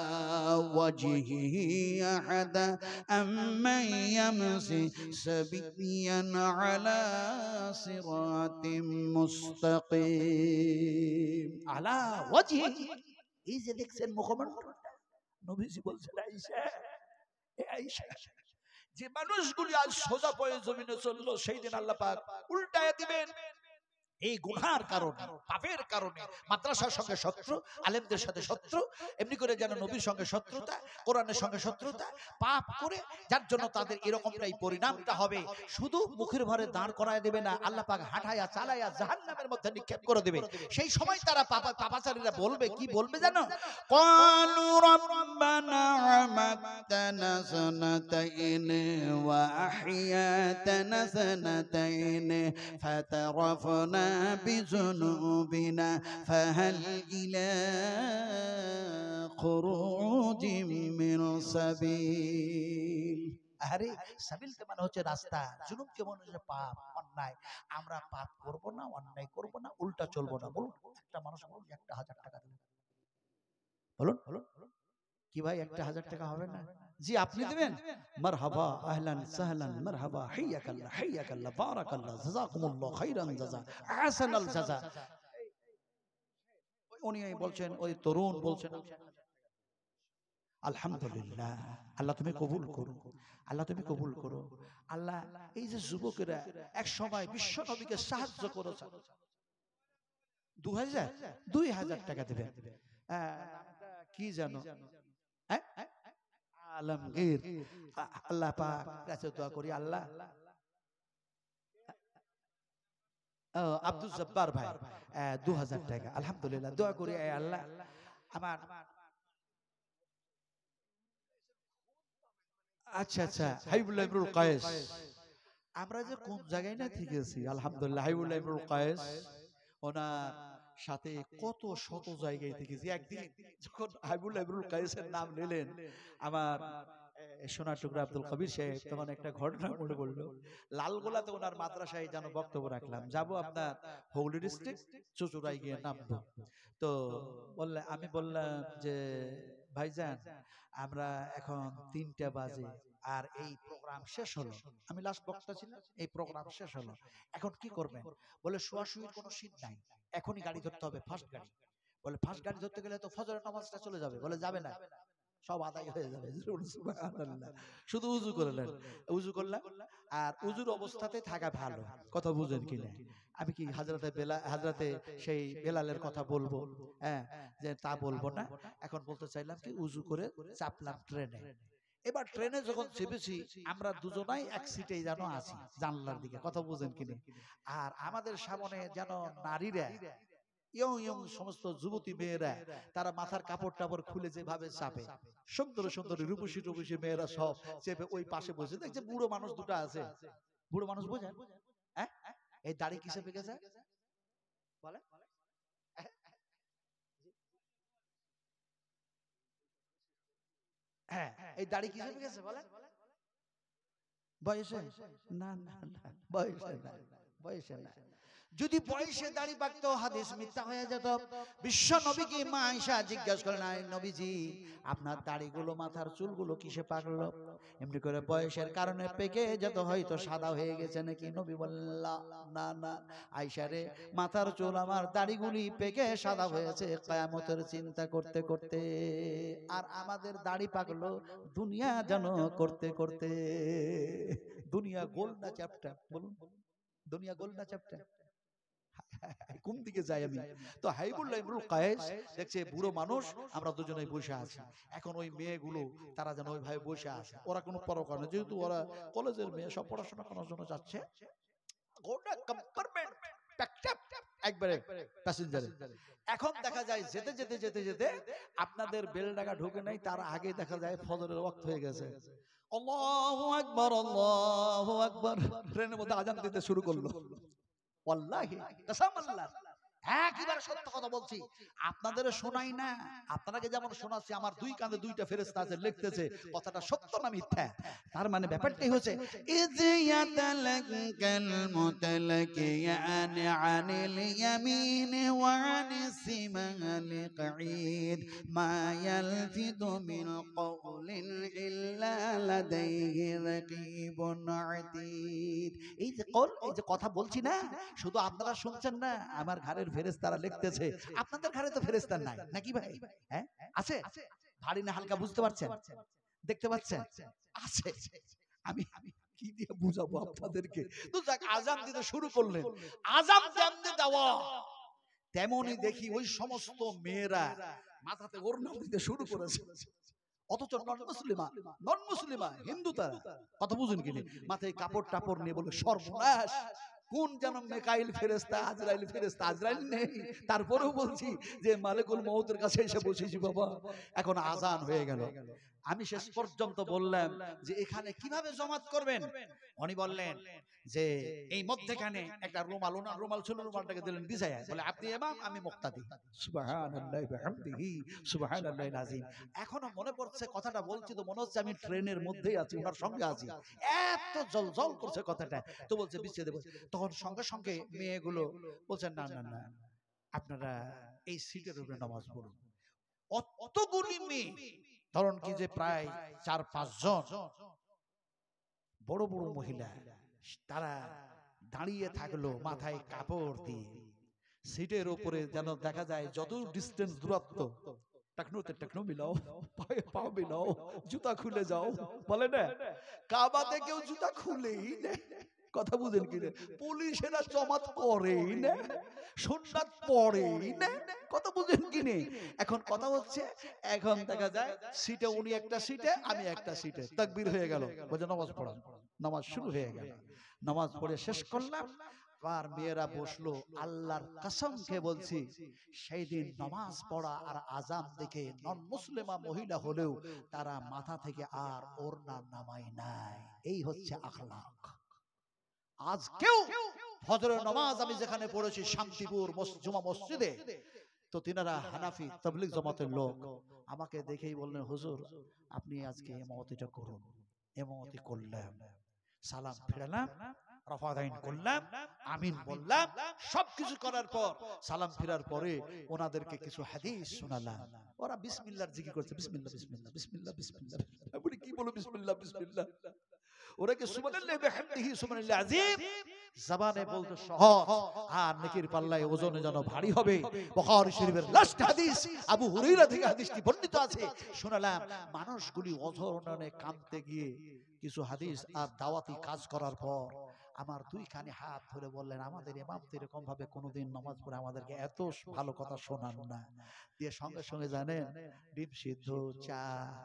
ওয়াজহিহি আহাদা আম্মাইয়ামসি সাবিয়ান আলা সিরাতিম মুস্তাকিম। আলা ওয়াজহিহি, এই যে দেখছেন মুখমণ্ডলটা, নবীজি বলছেন, আয়েশা, এ আয়েশা, যে মানুষগুলি আজ সোজা পয়ে জমিনে চললো, সেই দিন আল্লাহ পাক উল্টায়া দিবেন এই গুনার কারণে, পাপের কারণে। মাদ্রাসার সঙ্গে শত্রু, আলেমদের সাথে শত্রু, এমনি করে যেন নবীর সঙ্গে শত্রুতা, কোরআনের সঙ্গে শত্রুতা, পাপ করে যার জন্য তাদের এরকমটাই পরিণামটা হবে। শুধু মুখের ভরে দাঁড় করায় দেবে না, আল্লাহ পাক হাঁটাইয়া চালাইয়া জাহান্নামের মধ্যে নিক্ষেপ করে দেবে। সেই সময় তারা পাপাচারীরা বলবে, কি বলবে জানো? ক্বালু রাব্বানা আমাতানা সানাতাইন ওয়া আহিয়াতানা সানাতাইন ফাতারাফনা বিযুনুবিনা ফাহাল ইলা খুরুজিম মিন সাবিল। আরে সাবিল কে মানে হচ্ছে রাস্তা, জুনুব কে মানে হচ্ছে পাপ, অন্যায়। আমরা পাপ করব না, অন্যায় করব না, উল্টা চলবো না। বলুন, একটা মানুষ বলুন 1000 টাকা দিন, বলুন কি ভাই 1000 টাকা হবে না? জি আপনি দিবেন? মারহাবা, আহলান সাহলান, মারহাবা, হাইয়াকাল্লাহ হাইয়াকাল্লাহ, বারাকাল্লাহ, জাযাকুমুল্লাহ খাইরান জাযা, আহসানাল জাযা। উনি বলছেন, ওই তরুণ বলছেন, আলহামদুলিল্লাহ, আল্লাহ তুমি কবুল করো, আল্লাহ তুমি কবুল করো। আল্লাহ এই যে যুবকেরা এক সময় বিশ্ব নবীকে সাহায্য করেছে, 2000 টাকা দিবেন। কি জানো, আলমগীর, আল্লাহ পাক কাছে দোয়া করি, আল্লাহ আব্দুল জব্বার ভাই 2000 টাকা, আলহামদুলিল্লাহ, দোয়া করি আল্লাহ আমার। আচ্ছা আচ্ছা, হাবিবুল্লাহ ইবনুল কায়েস, আমরা যে কোন জায়গায় না ঠিক আছি, আলহামদুলিল্লাহ, হাবিবুল্লাহ ইবনুল কায়েস ওনার সাথে কত শত জায়গায় থেকেছি। একদিন যখন হাবিবুল্লাহ ইবনুল কায়েসের নাম নিলেন, আমার সোনার টুকরা আব্দুল কবির সাহেব, তখন একটা ঘটনা মনে পড়লো। লালগোলাতে ওনার মাদ্রাসায় যেন বক্তব্য রাখলাম, যাব আপনার হুগলি ডিস্ট্রিক্ট চুচুড়ায় গিয়ে নামবো। তো আমি বললাম যে ভাইজান আমরা এখন 3টা বাজে আর এই প্রোগ্রাম শেষ হলো, আমি লাস্ট বক্তা ছিলাম, এই প্রোগ্রাম শেষ হলো, এখন কি করবেন? বলে শোয়াশুয়ির কোনো সিট নাই, এখনই গাড়ি ধরতে হবে, ফার্স্ট গাড়ি। বলে ফার্স্ট গাড়ি ধরতে গেলে তো ফজরের নামাজটা চলে যাবে। বলে যাবে না, সব আদায় হয়ে যাবে। সুবহানাল্লাহ। শুধু উজু করলেন, উজু করলাম, আর উজুর অবস্থাতে থাকা ভালো। কথা বুঝেন কিনা? আমি কি হাজরাতে সেই বেলালের কথা বলবো? হ্যাঁ, যে তা বলবো না। এখন বলতে চাইলাম কি, উজু করে চাপলাম ট্রেনে। এবার ট্রেনে যখন চেপেছি, আমরা দুজনাই এক সিটেই যেন আছি, জানলার দিকে। কথা বুঝেন কিনা? আর আমাদের সামনে যেন নারীরা, ইয়ং ইয়ং সমস্ত যুবতী মেয়েরা, তারা মাথার কাপড় টাপড় খুলে যেভাবে চাপে, সুন্দর সুন্দর রূপসী টুপসী মেয়েরা সব চেপে ওই পাশে বসে। দেখছে বুড়ো মানুষ দুটো আছে, বুড়ো মানুষ বোঝেন? হ্যাঁ, এই দাড়ি কিসে পেকে যায় বলে? হ্যাঁ, এই দাড়ি কিসে পেকেছে বলে? বয়সে? না না না, বয়সে না, বয়সে না। যদি বয়সে দাড়ি পাকতো, হাদিস মিথ্যা হয়ে যেত। বিশ্ব নবীকে মা আয়েশা জিজ্ঞাসা করেন, আয় নবীজি, আপনার দাড়িগুলো, মাথার চুলগুলো কিসে পাকলো? এমনি করে বয়সের কারণে পেকে যেত, হয়তো সাদা হয়ে গেছে নাকি? নবী বললেন, না না আয়েশা রে, মাথার চুল আমার দাড়িগুলি পেকে সাদা হয়েছে কিয়ামতের চিন্তা করতে করতে। আর আমাদের দাড়ি পাকলো দুনিয়া যেন করতে করতে। দুনিয়া গোল না চ্যাপ্টা? বলুন, দুনিয়া গোল না চ্যাপ্টা? কোন দিকে যাই আমি? তো হাইবুল্লাহ ইবনুল কায়েস দেখছে বুড়ো মানুষ, আমরা দুজনেই বসে আছি। এখন ওই মেয়েগুলো তারা যেন ওইভাবে বসে আছে, ওরা কোনো পরোয়া নেই, যেহেতু ওরা কলেজের মেয়ে, সব পড়াশোনা করার জন্য যাচ্ছে। গোটা কম্পার্টমেন্ট প্যাকট্যাপ একবারে প্যাসেঞ্জারে। এখন দেখা যায় যেতে যেতে যেতে যেতে আপনাদের বেলডাঙ্গা ঢুকে নাই, তার আগে দেখা যায় ফজরের ওয়াক্ত হয়ে গেছে। আল্লাহু আকবার, আল্লাহু আকবার, ট্রেনের মধ্যে আজান দিতে শুরু করলো। ওয়াল্লাহি কসম আল্লাহ, একেবারে সত্য কথা বলছি, আপনাদের শোনাই না, আপনাকে যেমন শোনাচ্ছি, আমার দুই কাঁধে দুইটা ফেরেশতা আছে, লিখতেছে কথাটা সত্য না মিথ্যা। তার মানে ব্যাপারটাই হচ্ছে, ইয ইয়াতালাকাল মুতালাকিয়ান আনিল ইয়ামিন ওয়া আনিস শিমালি কাঈদ মা ইয়ালফিদু মিন কওলিন ইল্লা লাদাইহি রাকীবুন আতীদ। এই যে কথা বলছি না, শুধু আপনারা শুনছেন না, আমার ঘরের ফেরেশতারা লিখতেছে। আপনাদের ঘরে তো ফেরেশতা নাই নাকি ভাই? হ্যাঁ, আছে? ভারী না হালকা বুঝতে পারছেন? দেখতে পাচ্ছেন? আছে। আমি কি দিয়ে বুঝাবো আপনাদেরকে? তো যাক, আযান দিতে শুরু করলেন। আযান যেমনি দেওয়া, তেমনি দেখি ওই সমস্ত মেয়েরা মাথাতে ওড়না দিতে শুরু করেছে। অথচ নন মুসলিমা হিন্দু, তারা কথা বুঝুন কিনে, মাথায় কাপড় টাপড় নিয়ে বলে সর্বনাশ, কোন যেন মিকাইল ফেরেশতা, আজরাইল ফেরেশতা, আজরাইল নেই, তারপরেও বলছি যে মালিকুল মউতের কাছে এসে বসেছি বাবা। এখন আজান হয়ে গেল, আমি শেষ পর্যন্ত বললাম যে এখানে কিভাবে জমাত করবেন? উনি বললেন যে এই মধ্যখানে একটা রুমাল, ওনার রুমাল ছিল, রুমালটাকে দিলেন বিছায়া, বলে আপনি ইমাম, আমি মুক্তাদি। সুবহানাল্লাহি ওয়া বিহামদিহি সুবহানাল্লাহিল আযীম। এখনো মনে পড়ছে, কথাটা বলছি তো মনে হচ্ছে আমি ট্রেনের মধ্যেই আছি, ওনার সঙ্গে আছি, এত জলজল করছে কথাটা। তো বলছে বিছিয়ে দেব। তখন সঙ্গে সঙ্গে মেয়েগুলো বলছেন, না না না, আপনারা এই সিটের উপরে নামাজ পড়ুন। অতগুলি মেয়ে, ধরুন কি যে প্রায় 4-5 জন বড় বড় মহিলা, তারা দাঁড়িয়ে থাকলো মাথায় কাপড় দিয়ে। সিটের উপরে যেন দেখা যায় যত ডিস্টেন্স, দূরত্ব, টাকনুতে টাকনু মিলাও, পায়ে পা মিলাও, জুতা খুলে যাও, বলে না? কাবাতে কেউ জুতা খুলেই না, কথা বুঝেন কি? পুলিশেরা জমাত করেই না, সুন্নাত পড়েই না, কথা বুঝেন কি? এখন কথা হচ্ছে, এখন দেখা যায় সিটে উনি একটা সিটে, আমি একটা সিটে, তাকবীর হয়ে গেল, বলে নামাজ পড়ান। নামাজ শুরু হয়ে গেল, নামাজ পড়ে শেষ করলাম, আর মেয়েরা বসলো। আল্লাহর কসম খেয়ে বলছি, সেই দিন নামাজ পড়া আর আযান দেখে নন মুসলিমা মহিলা হলেও তারা মাথা থেকে আর ওড়না নামায় নাই। এই হচ্ছে আখলাক। আজকেও ফজরের নামাজ আমি যেখানে পড়েছি, শান্তিপুর জুমা মসজিদে, তো তিনারা হানাফি তাবলীগ জামাতের লোক, আমাকে দেখেই বললেন, হুজুর আপনি আজকে ইমামতিটা করুন। ইমামতি করলাম, সালাম ফিরালাম, রফাদাইন করলাম, আমিন বললাম, সবকিছু করার পর সালাম ফিরার পরে ওনাদেরকে কিছু হাদিস শোনালাম। ওরা বিসমিল্লাহর জিকির করছে, বিসমিল্লাহ বিসমিল্লাহ বিসমিল্লাহ বিসমিল্লাহ। আপনি কি বলো বিসমিল্লাহ বিসমিল্লাহ? ওরা কি সুবহানাল্লাহি ওয়া বিহামদিহি সুবহানাল্লাহি আযীম জবানে বলতে সহজ, আর নেকির পাল্লায় ওজনে যেন ভারী হবে। বুখারী শরীফের লাস্ট হাদিস, আবু হুরায়রা থেকে হাদিসটি বর্ণিত আছে। শোনালাম মানুষগুলি ওজনে কাঁদতে গিয়ে কিছু হাদিস আর দাওয়াতি কাজ করার পর আমার দুইখানি হাত ধরে বললেন, আমাদের ইমাম তো এরকম ভাবে কোনোদিন নামাজ পড়ে আমাদেরকে এত ভালো কথা শোনান না। দিয়ে সঙ্গে সঙ্গে জানেন ডিম সিদ্ধ, চা,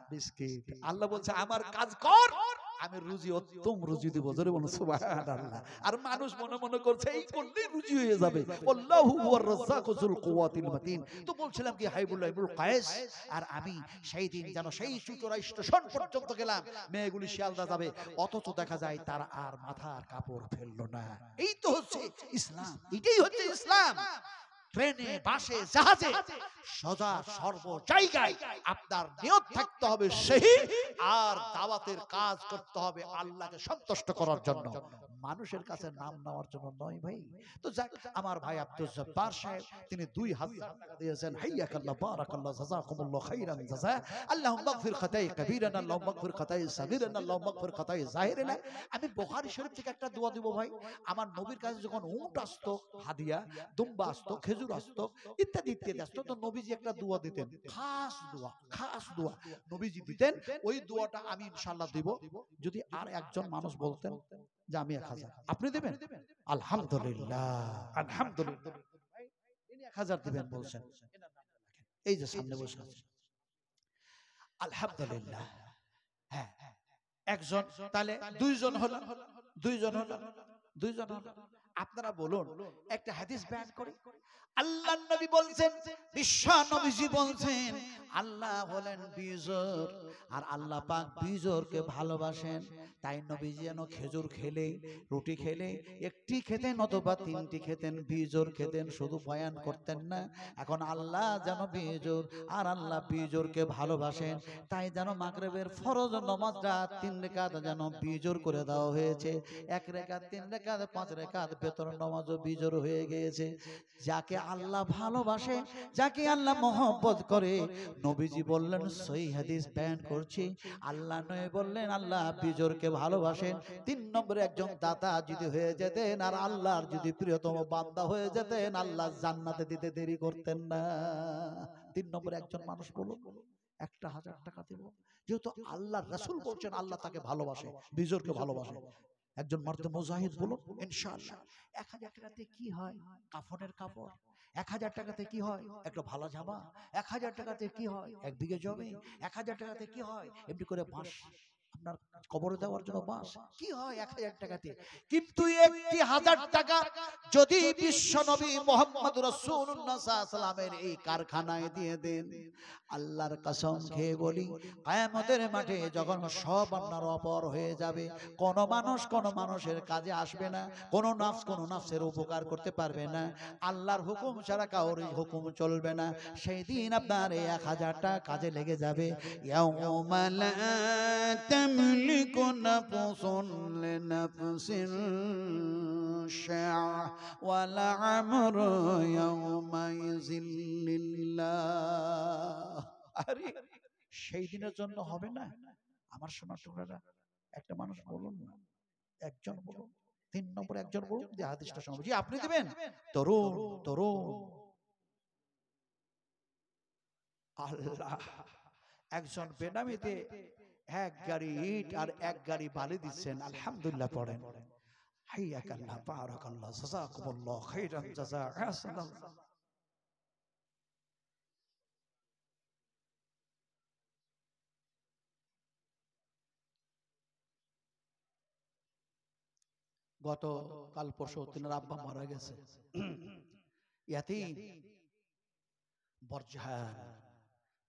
বিস্কিট। আল্লাহ বলছে আমার কাজ কর, আমি রুজি উত্তম রুজি দিব। জোরে বলুন সুবহানাল্লাহ। আর মানুষ মনে মনে করছে এই করলেই রুজি হয়ে যাবে। আল্লাহু হুয়ার রাজ্জাকু যুল কুওয়াতিল মাতিন। তো বলছিলাম কি হাইবুল্লাহ ইবনুল কায়েস আর আমি সেই দিন যেন সেই চুচড়া স্টেশন পর্যন্ত গেলাম, মেয়েগুলি শিয়ালদা যাবে, অথচ দেখা যায় তার আর মাথার কাপড় ফেললো না। এই তো হচ্ছে ইসলাম, এটাই হচ্ছে ইসলাম। ট্রেনে, বাসে, জাহাজে, সদা সর্ব জায়গায় আপনার নিয়ত থাকতে হবে সেই, আর দাওয়াতের কাজ করতে হবে আল্লাহকে সন্তুষ্ট করার জন্য, মানুষের কাছে নাম নেওয়ার জন্য নয় ভাই। তো যাক, আমার ভাই আব্দুল জব্বার সাহেব তিনি 2000 টাকা দিয়েছেন। হাইয়াকাল্লাহ বারাকাল্লাহ জাযাকুমুল্লাহ খাইরান জাযা। আল্লাহুম্মা গফির খাতাই কাবীরানা, আল্লাহুম্মা গফির খাতাই সাগীরানা, আল্লাহুম্মা গফির খাতাই জাহিরানা। আমি বুখারী শরীফ থেকে একটা দোয়া দিব ভাই। আমার নবীর কাছে যখন উট আসতো হাদিয়া, দুম্বা আসতো, খেজুর আসতো, ইত্যাদি ইত্যাদি আসতো, তো নবীজি একটা দোয়া দিতেন, খাস দোয়া, খাস দোয়া নবীজি দিতেন। ওই দোয়াটা আমি ইনশাআল্লাহ দিব যদি আর একজন মানুষ বলতেন যে আমি 1000, আপনি দেবেন? আলহামদুলিল্লাহ, আলহামদুলিল্লাহ। ইনি 1000 দিবেন বলছেন, এই যে সামনে বসে আছে। আলহামদুলিল্লাহ। হ্যাঁ, একজন, তাহলে দুইজন হলো, দুইজন হলো, দুইজন হলো। আপনারা বলুন একটা হাদিস বয়ান করি। আল্লাহর নবী বলছেন, বিশ্ব নবীজি বলছেন, আল্লাহ হলেন বিজোর, আর আল্লাহ পাক বিজোরকে ভালোবাসেন। তাই নবীজি যেন খেজুর খেলে, রুটি খেলে একটি খেতেন অথবা 3টি খেতেন, বিজোর খেতেন, শুধু বয়ান করতেন না। এখন আল্লাহ যেন বিজোর, আর আল্লাহ বিজোরকে ভালোবাসেন, তাই যেন মাগরিবের ফরজ নামাজটা 3 রাকাত যেন বিজোর করে দেওয়া হয়েছে। 1 রাকাত, 3 রাকাত, 5 রাকাত বেতর নামাজও বিজোর হয়ে গিয়েছে। যাকে আল্লাহ ভালোবাসে, যাকে আল্লাহ মহব্বত করে, নবীজি বললেন, সহিহ হাদিস বয়ান করছি, আল্লাহ নয় বললেন আল্লাহ বিজোরকে ভালোবাসেন। 3 নম্বরে একজন দাতা যদি হয়ে যেতেন আর আল্লাহর যদি প্রিয়তম বান্দা হয়ে যেতেন, আল্লাহ জান্নাতে দিতে দেরি করতেন না। 3 নম্বরে একজন মানুষ বলুন, 1000 টাকা দেব, যেহেতু আল্লাহর রাসূল বলছেন আল্লাহ তাকে ভালোবাসে, বিজোরকে ভালোবাসে। একজন মারতে মুজাহিদ বলুন ইনশাআল্লাহ। 1000 টাকাতে কি হয়? কাফনের কাপড়। 1000 টাকাতে কি হয়? একটা ভালো জামা। 1000 টাকাতে কি হয়? 1 বিঘে জমি। 1000 টাকাতে কি হয়? এমনি করে বাঁশ আপনার কবরে দেওয়ার জন্য বাঁশ। কি হয় 1000 টাকাতে? কিন্তু একটি 1000 টাকা যদি বিশ্ব নবী মুহাম্মদ রাসূলুল্লাহ সাল্লাল্লাহু আলাইহি ওয়াসাল্লামের এই কারখানায় দিয়ে দেন, আল্লাহর কসম খেয়ে বলি, কিয়ামতের মাঠে যখন সব আপনার অপর হয়ে যাবে, কোন মানুষ কোন মানুষের কাজে আসবে না, কোন নফস কোন নফসের উপকার করতে পারবে না, আল্লাহর হুকুম ছাড়া কারোর হুকুম চলবে না, সেই দিন আপনার এই 1000 টাকা কাজে লেগে যাবে। ইয়াউমা লা তামলিকু নাফসুন লিনাফসিন শাইআ ওয়া লা আমরু ইয়াউমাইযিল লিল্লাহ। আরে সেই দিনের জন্য হবে না? আমার সোনার টুকরারা, একটা মানুষ বলুন না, একজন বলুন, 3 নম্বরে একজন বলুন যে হাদিসটা শোনাবো। জি আপনি দিবেন? তরুণ তরুণ আল্লাহ, একজন বেনামিতে 1 গাড়ি ইট আর 1 গাড়ি বালি দিচ্ছেন। আলহামদুলিল্লাহ পড়েন। হাইয়াকাল্লাহ বারাকাল্লাহ জাযাকুমুল্লাহ খাইরান জাযা। গত কাল পরশু তিনার আব্বা মারা গেছে। ইয়াতিম বরজাহান।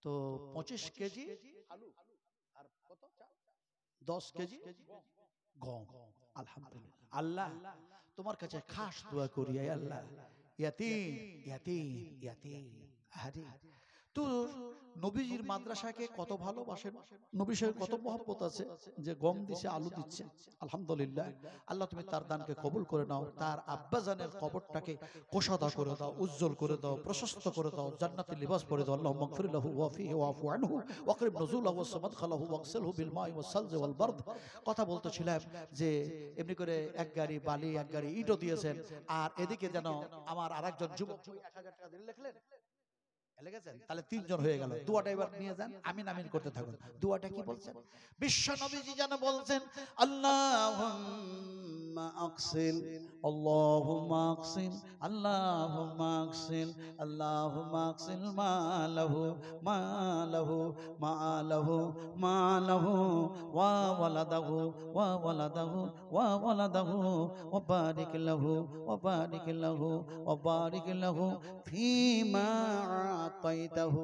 তো 25 কেজি আলু আর কত চাল, 10 কেজি গম। আলহামদুলিল্লাহ। আল্লাহ তোমার কাছে খাস দোয়া করি, আল্লাহ ইয়াতিম ইয়াতিম ইয়াতিম, আরে তো নবীজির মাদ্রাসাকে কত ভালোবাসেন, নবীর সঙ্গে কত মহব্বত আছে যে গম দিছে, আলু দিচ্ছে। আলহামদুলিল্লাহ, আল্লাহ তুমি তার দানকে কবুল করে নাও। তার আব্বাজানের কবরটাকে কোষাদা করে দাও, উজ্জ্বল করে দাও, প্রশস্ত করে দাও, জান্নাতের লিবাস পরে দাও। আল্লাহুম্মা গফির লাহু ওয়া ফিহি ওয়াফু আনহু ওয়াকরিম নুজুলাহু ওয়াসমাদখালাহু ওয়াগসিলহু বিল মাই ওয়াস-সালজি ওয়াল বারদ। কথা বলতেছিলাম যে এমনি করে এক গাড়ি বালি, এক গাড়ি ইটও দিয়েছেন। আর এদিকে যেন আমার আরেকজন যুবক 1000 টাকা দিলে লিখলেন, লেগেছেন, তাহলে 3 জন হয়ে গেল। দোয়াটা এবার নিয়ে যান, আমিন আমিন করতে থাকুন। দোয়াটা কি বলছেন? বিশ্ব নবীজি যেন বলছেন, আল্লাহুম্মা আকসিল, আল্লাহুম্মা আকসিল, আল্লাহুম্মা আকসিল, আল্লাহুম্মা আকসিল মালাহু মালাহু মালাহু মালাহু ওয়া ওয়ালাদাহু ওয়া ওয়ালাদাহু ওয়া ওয়ালাদাহু ওয়া বারিক লাহু ওয়া বারিক লাহু ওয়া বারিক লাহু ফিমা আতাইতাহু।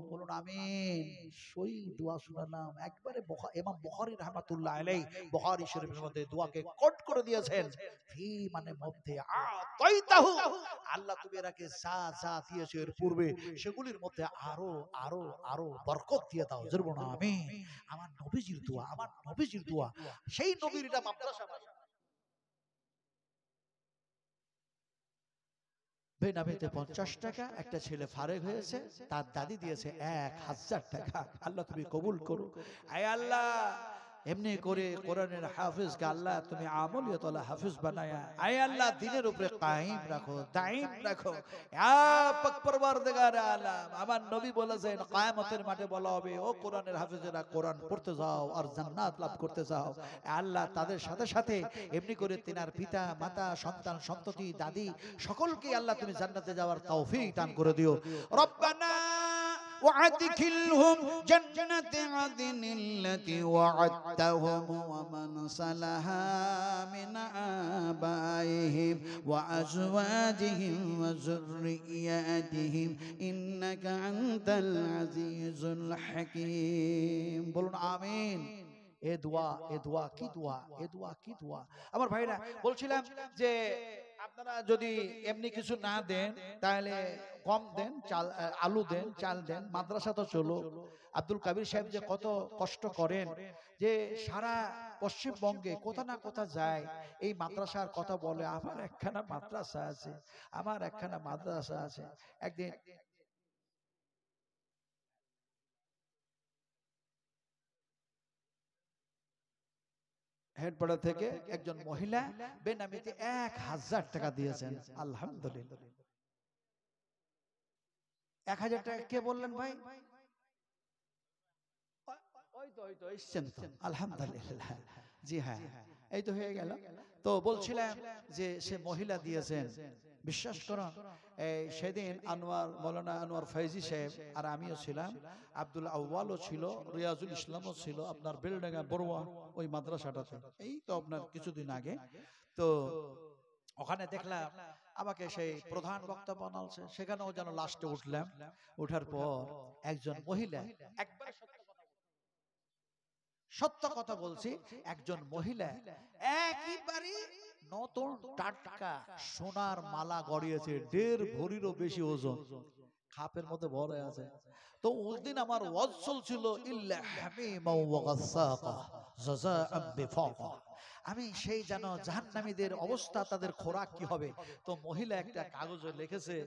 বলুন আমিন। সই দোয়া শুনালাম একবারে। ইমাম বুখারী রাহমাতুল্লাহ আলাইহি বুখারী শরীফের মধ্যে দোয়াকে কোট করে দিয়েছেন। ফি মানে মধ্যে, আতাইতাহু আল্লাহ তুমি এরাকে যা যা দিয়েছো এর পূর্বে সেগুলির মধ্যে আরো আরো আরো বরকত দিয়ে দাও। জোরে বলুন আমিন। আমার নবীজির দোয়া, আমার নবীজির দোয়া। সেই নবীরটা মাদ্রাসা বেনামিতে 50 টাকা, একটা ছেলে ফারেক হয়েছে, তার দাদি দিয়েছে 1000 টাকা। আল্লাহ তুমি কবুল করো। আয় আল্লাহ, এমনি করে কোরআনের হাফেজকে আল্লাহ তুমি আমলিয়ত ওয়ালা হাফেজ বানায়া, আয় আল্লাহ দ্বীনের উপরে কায়েম রাখো, দায়েম রাখো। ইয়া পাক পরওয়ারদিগার আলম, আমার নবী বলেছেন কিয়ামতের মাঠে বলা হবে, ও কোরআনের হাফেজেরা কোরআন পড়তে যাও আর জান্নাত লাভ করতে যাও। আল্লাহ তাদের সাথে সাথে এমনি করে তিনার পিতা মাতা সন্তান সন্ততি দাদি সকলকে আল্লাহ তুমি জান্নাতে যাওয়ার তৌফিক দান করে দিও। রব্বানা وأدخلهم جنة عدن التي وعدتهم ومن صلح من آبائهم وأزواجهم وذرياتهم إنك أنت العزيز الحكيم। বলুন আমিন। এ দোয়া, এ দোয়া কি দোয়া, এ দোয়া কি দোয়া। আমার ভাইরা বলছিলাম যে আপনারা যদি এমনি কিছু না দেন তাহলে গম দেন, চাল আলু দেন, চাল দেন। মাদ্রাসা তো চলো। আব্দুল কাবির সাহেব যে কত কষ্ট করেন, যে সারা পশ্চিমবঙ্গে কোথা না কোথা যায়, এই মাদ্রাসার কথা বলে। আমার একখানা মাদ্রাসা আছে, আমার একখানা মাদ্রাসা আছে। একদিন হেডপাড়া থেকে একজন মহিলা বেনামিতে 1000 টাকা দিয়েছেন। আলহামদুলিল্লাহ। 1000 টাকা কে বললেন ভাই? ওই তো এসছেন তো, আলহামদুলিল্লাহ। জি হ্যাঁ, এই তো হয়ে গেল। তো বলছিলাম যে সে মহিলা দিয়েছেন, বিশ্বাস করুন সেদিন আনোয়ার, মৌলানা আনোয়ার ফৈজি সাহেব আর আমিও ছিলাম, আব্দুল আউয়ালও ছিল, রিয়াজুল ইসলামও ছিল, আপনার বেলডাঙ্গা বড়ুয়া ওই মাদ্রাসাটাতে, এই তো আপনার কিছুদিন আগে। তো ওখানে দেখলাম আমাকে সেই প্রধান বক্তা বানালছে, সেখানেও যেন লাস্টে উঠলাম। ওঠার পর একজন মহিলা, একবার সত্য কথা বলছি, একজন মহিলা একেবারে নতুন টাটকা সোনার মালা গড়িয়েছে, 1.5 ভরিরও বেশি ওজন, খাপের মধ্যে ভরে আছে। তো ওই দিন আমার ওয়াজ চলছিল, ইল্লা হামিমা ওয়া গাসাকা জাযাআম বিফাকা। আমি সেই যেন জাহান্নামীদের অবস্থা, তাদের খোরাক কি হবে। তো মহিলা একটা কাগজে লিখেছে,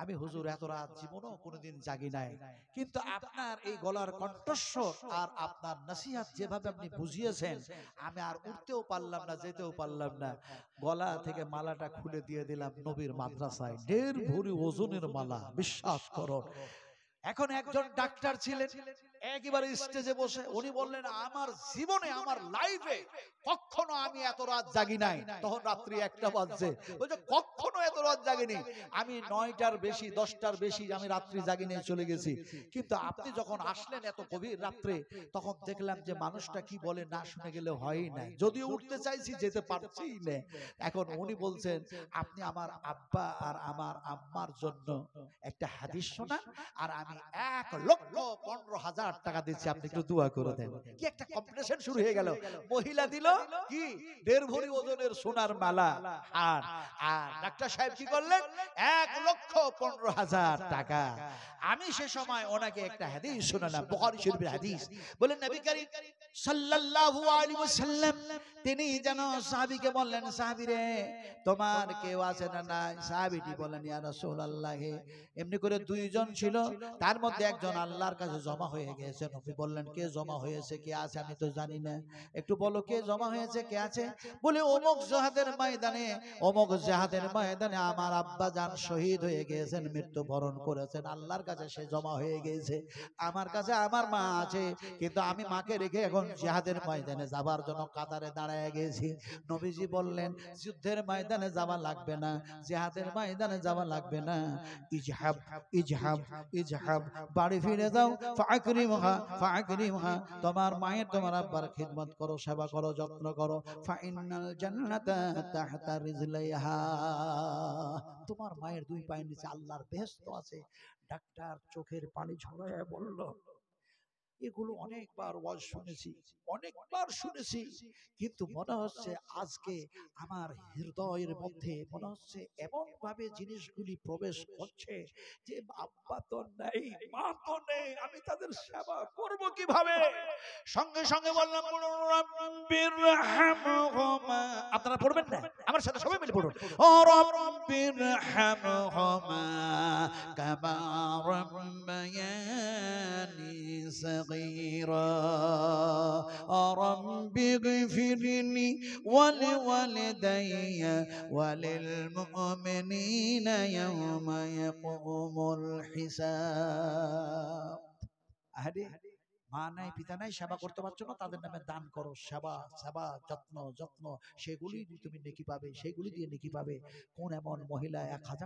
আমি হুজুর এত রাত জীবনও কোনোদিন জাগি নাই, কিন্তু আপনার এই গলার কণ্ঠস্বর আর আপনার নসিহত যেভাবে আপনি বুঝিয়েছেন, আমি আর উঠতেও পারলাম না, যেতেও পারলাম না। গলা থেকে মালাটা খুলে দিয়ে দিলাম নবীর মাদ্রাসায়, 1.5 ভরি ওজনের মালা, বিশ্বাস করো। এখন একজন ডাক্তার ছিলেন, একেবারে স্টেজে বসে উনি বললেন, আমার জীবনে, আমার লাইফে কখনো আমি এত রাত জাগি নাই। তখন রাত্রি 1টা বাজছে, বলছে কখনো এত রাত জাগিনি আমি, 9টার বেশি 10টার বেশি আমি রাত্রি জাগি নিয়ে চলে গেছি। কিন্তু আপনি যখন আসলেন এত গভীর রাত্রে, তখন দেখলাম যে মানুষটা কি বলে না শুনে গেলে হয়ই না, যদিও উঠতে চাইছি যেতে পারছি না। এখন উনি বলছেন, আপনি আমার আব্বা আর আমার আম্মার জন্য একটা হাদিস শোনান, আর আমি 1,15,000 টাকা দিচ্ছি, আপনি একটু দোয়া করে দেন। কি একটা কম্পিটিশন শুরু হয়ে গেল। মহিলা দিল কি 1.5 ভরি ওজনের সোনার মালা আর আর ডাক্তার সাহেব কি করলেন 1,15,000 টাকা। আমি সে সময় ওনাকে একটা হাদিস শোনালাম, বুখারী শরীফের হাদিস। বলেন নবী করিম সাল্লাল্লাহু আলাইহি ওয়াসাল্লাম তিনি যেন সাহাবীকে বললেন, সাহাবী রে তোমার কেউ আছে না নাই? সাহাবীটি বলেন, ইয়া রাসূলুল্লাহ। এমনি করে দুইজন ছিল, তার মধ্যে একজন আল্লাহর কাছে জমা হয়ে গেছে। নবী বললেন, কে জমা হয়েছে, কে আছে? আমি তো জানি না, একটু বলো কে জমা হয়েছে, কে আছে? বলে অমুক জিহাদের ময়দানে, অমুক জিহাদের ময়দানে আমার আব্বা জান শহীদ হয়ে গিয়েছেন, মৃত্যুবরণ করেছেন, আল্লাহর কাছে সে জমা হয়ে গেছে। আমার কাছে আমার মা আছে, কিন্তু আমি মাকে রেখে এখন জিহাদের ময়দানে যাবার জন্য কাতারে দাঁড়ায় গেছি। নবীজি বললেন, যুদ্ধের ময়দানে যাওয়া লাগবে না, জিহাদের ময়দানে যাওয়া লাগবে না, ইজহাব ইজহাব ইজহাব, বাড়ি ফিরে যাও, ফাকরিমহা ফাকরিমহা, তোমার মায়ের তোমার আব্বার খিদমত করো, সেবা করো, যত্ন করো। ফাইনাল জান্নাতা তাহতা রিজলাইহা, তোমার মায়ের দুই পায়ের নিচে আল্লাহর বেহেশত আছে। ডাক্তার চোখের পানি ঝরায় বলল, এগুলো অনেকবার ওয়াজ শুনেছি, অনেকবার শুনেছি, কিন্তু মনে হচ্ছে আজকে আমার হৃদয়ের মধ্যে মনে হচ্ছে এমন ভাবে জিনিসগুলি প্রবেশ করছে যে আব্বা তো নেই, মা তো নেই, আমি তাদের সেবা করব কিভাবে? সঙ্গে সঙ্গে বললাম, রাব্বিরহামহুমা, আপনারা পড়বেন না, আমার সাথে সবাই মিলে পড়ুন, ও রাব্বিরহামহুমা কামা রাব্বায়ানি صغيرا رب اغفر لي ولوالدي وللمؤمنين يوم يقوم الحساب। আরে মা নাই, পিতা নাই, সেবা করতে পারছো না, তাদের নামে দান করো, সেবা সেবা যত্ন যত্ন, সেগুলি তুমি নেকি পাবে, সেগুলি দিয়ে নেকি পাবে। কোন এমন মহিলা 1,000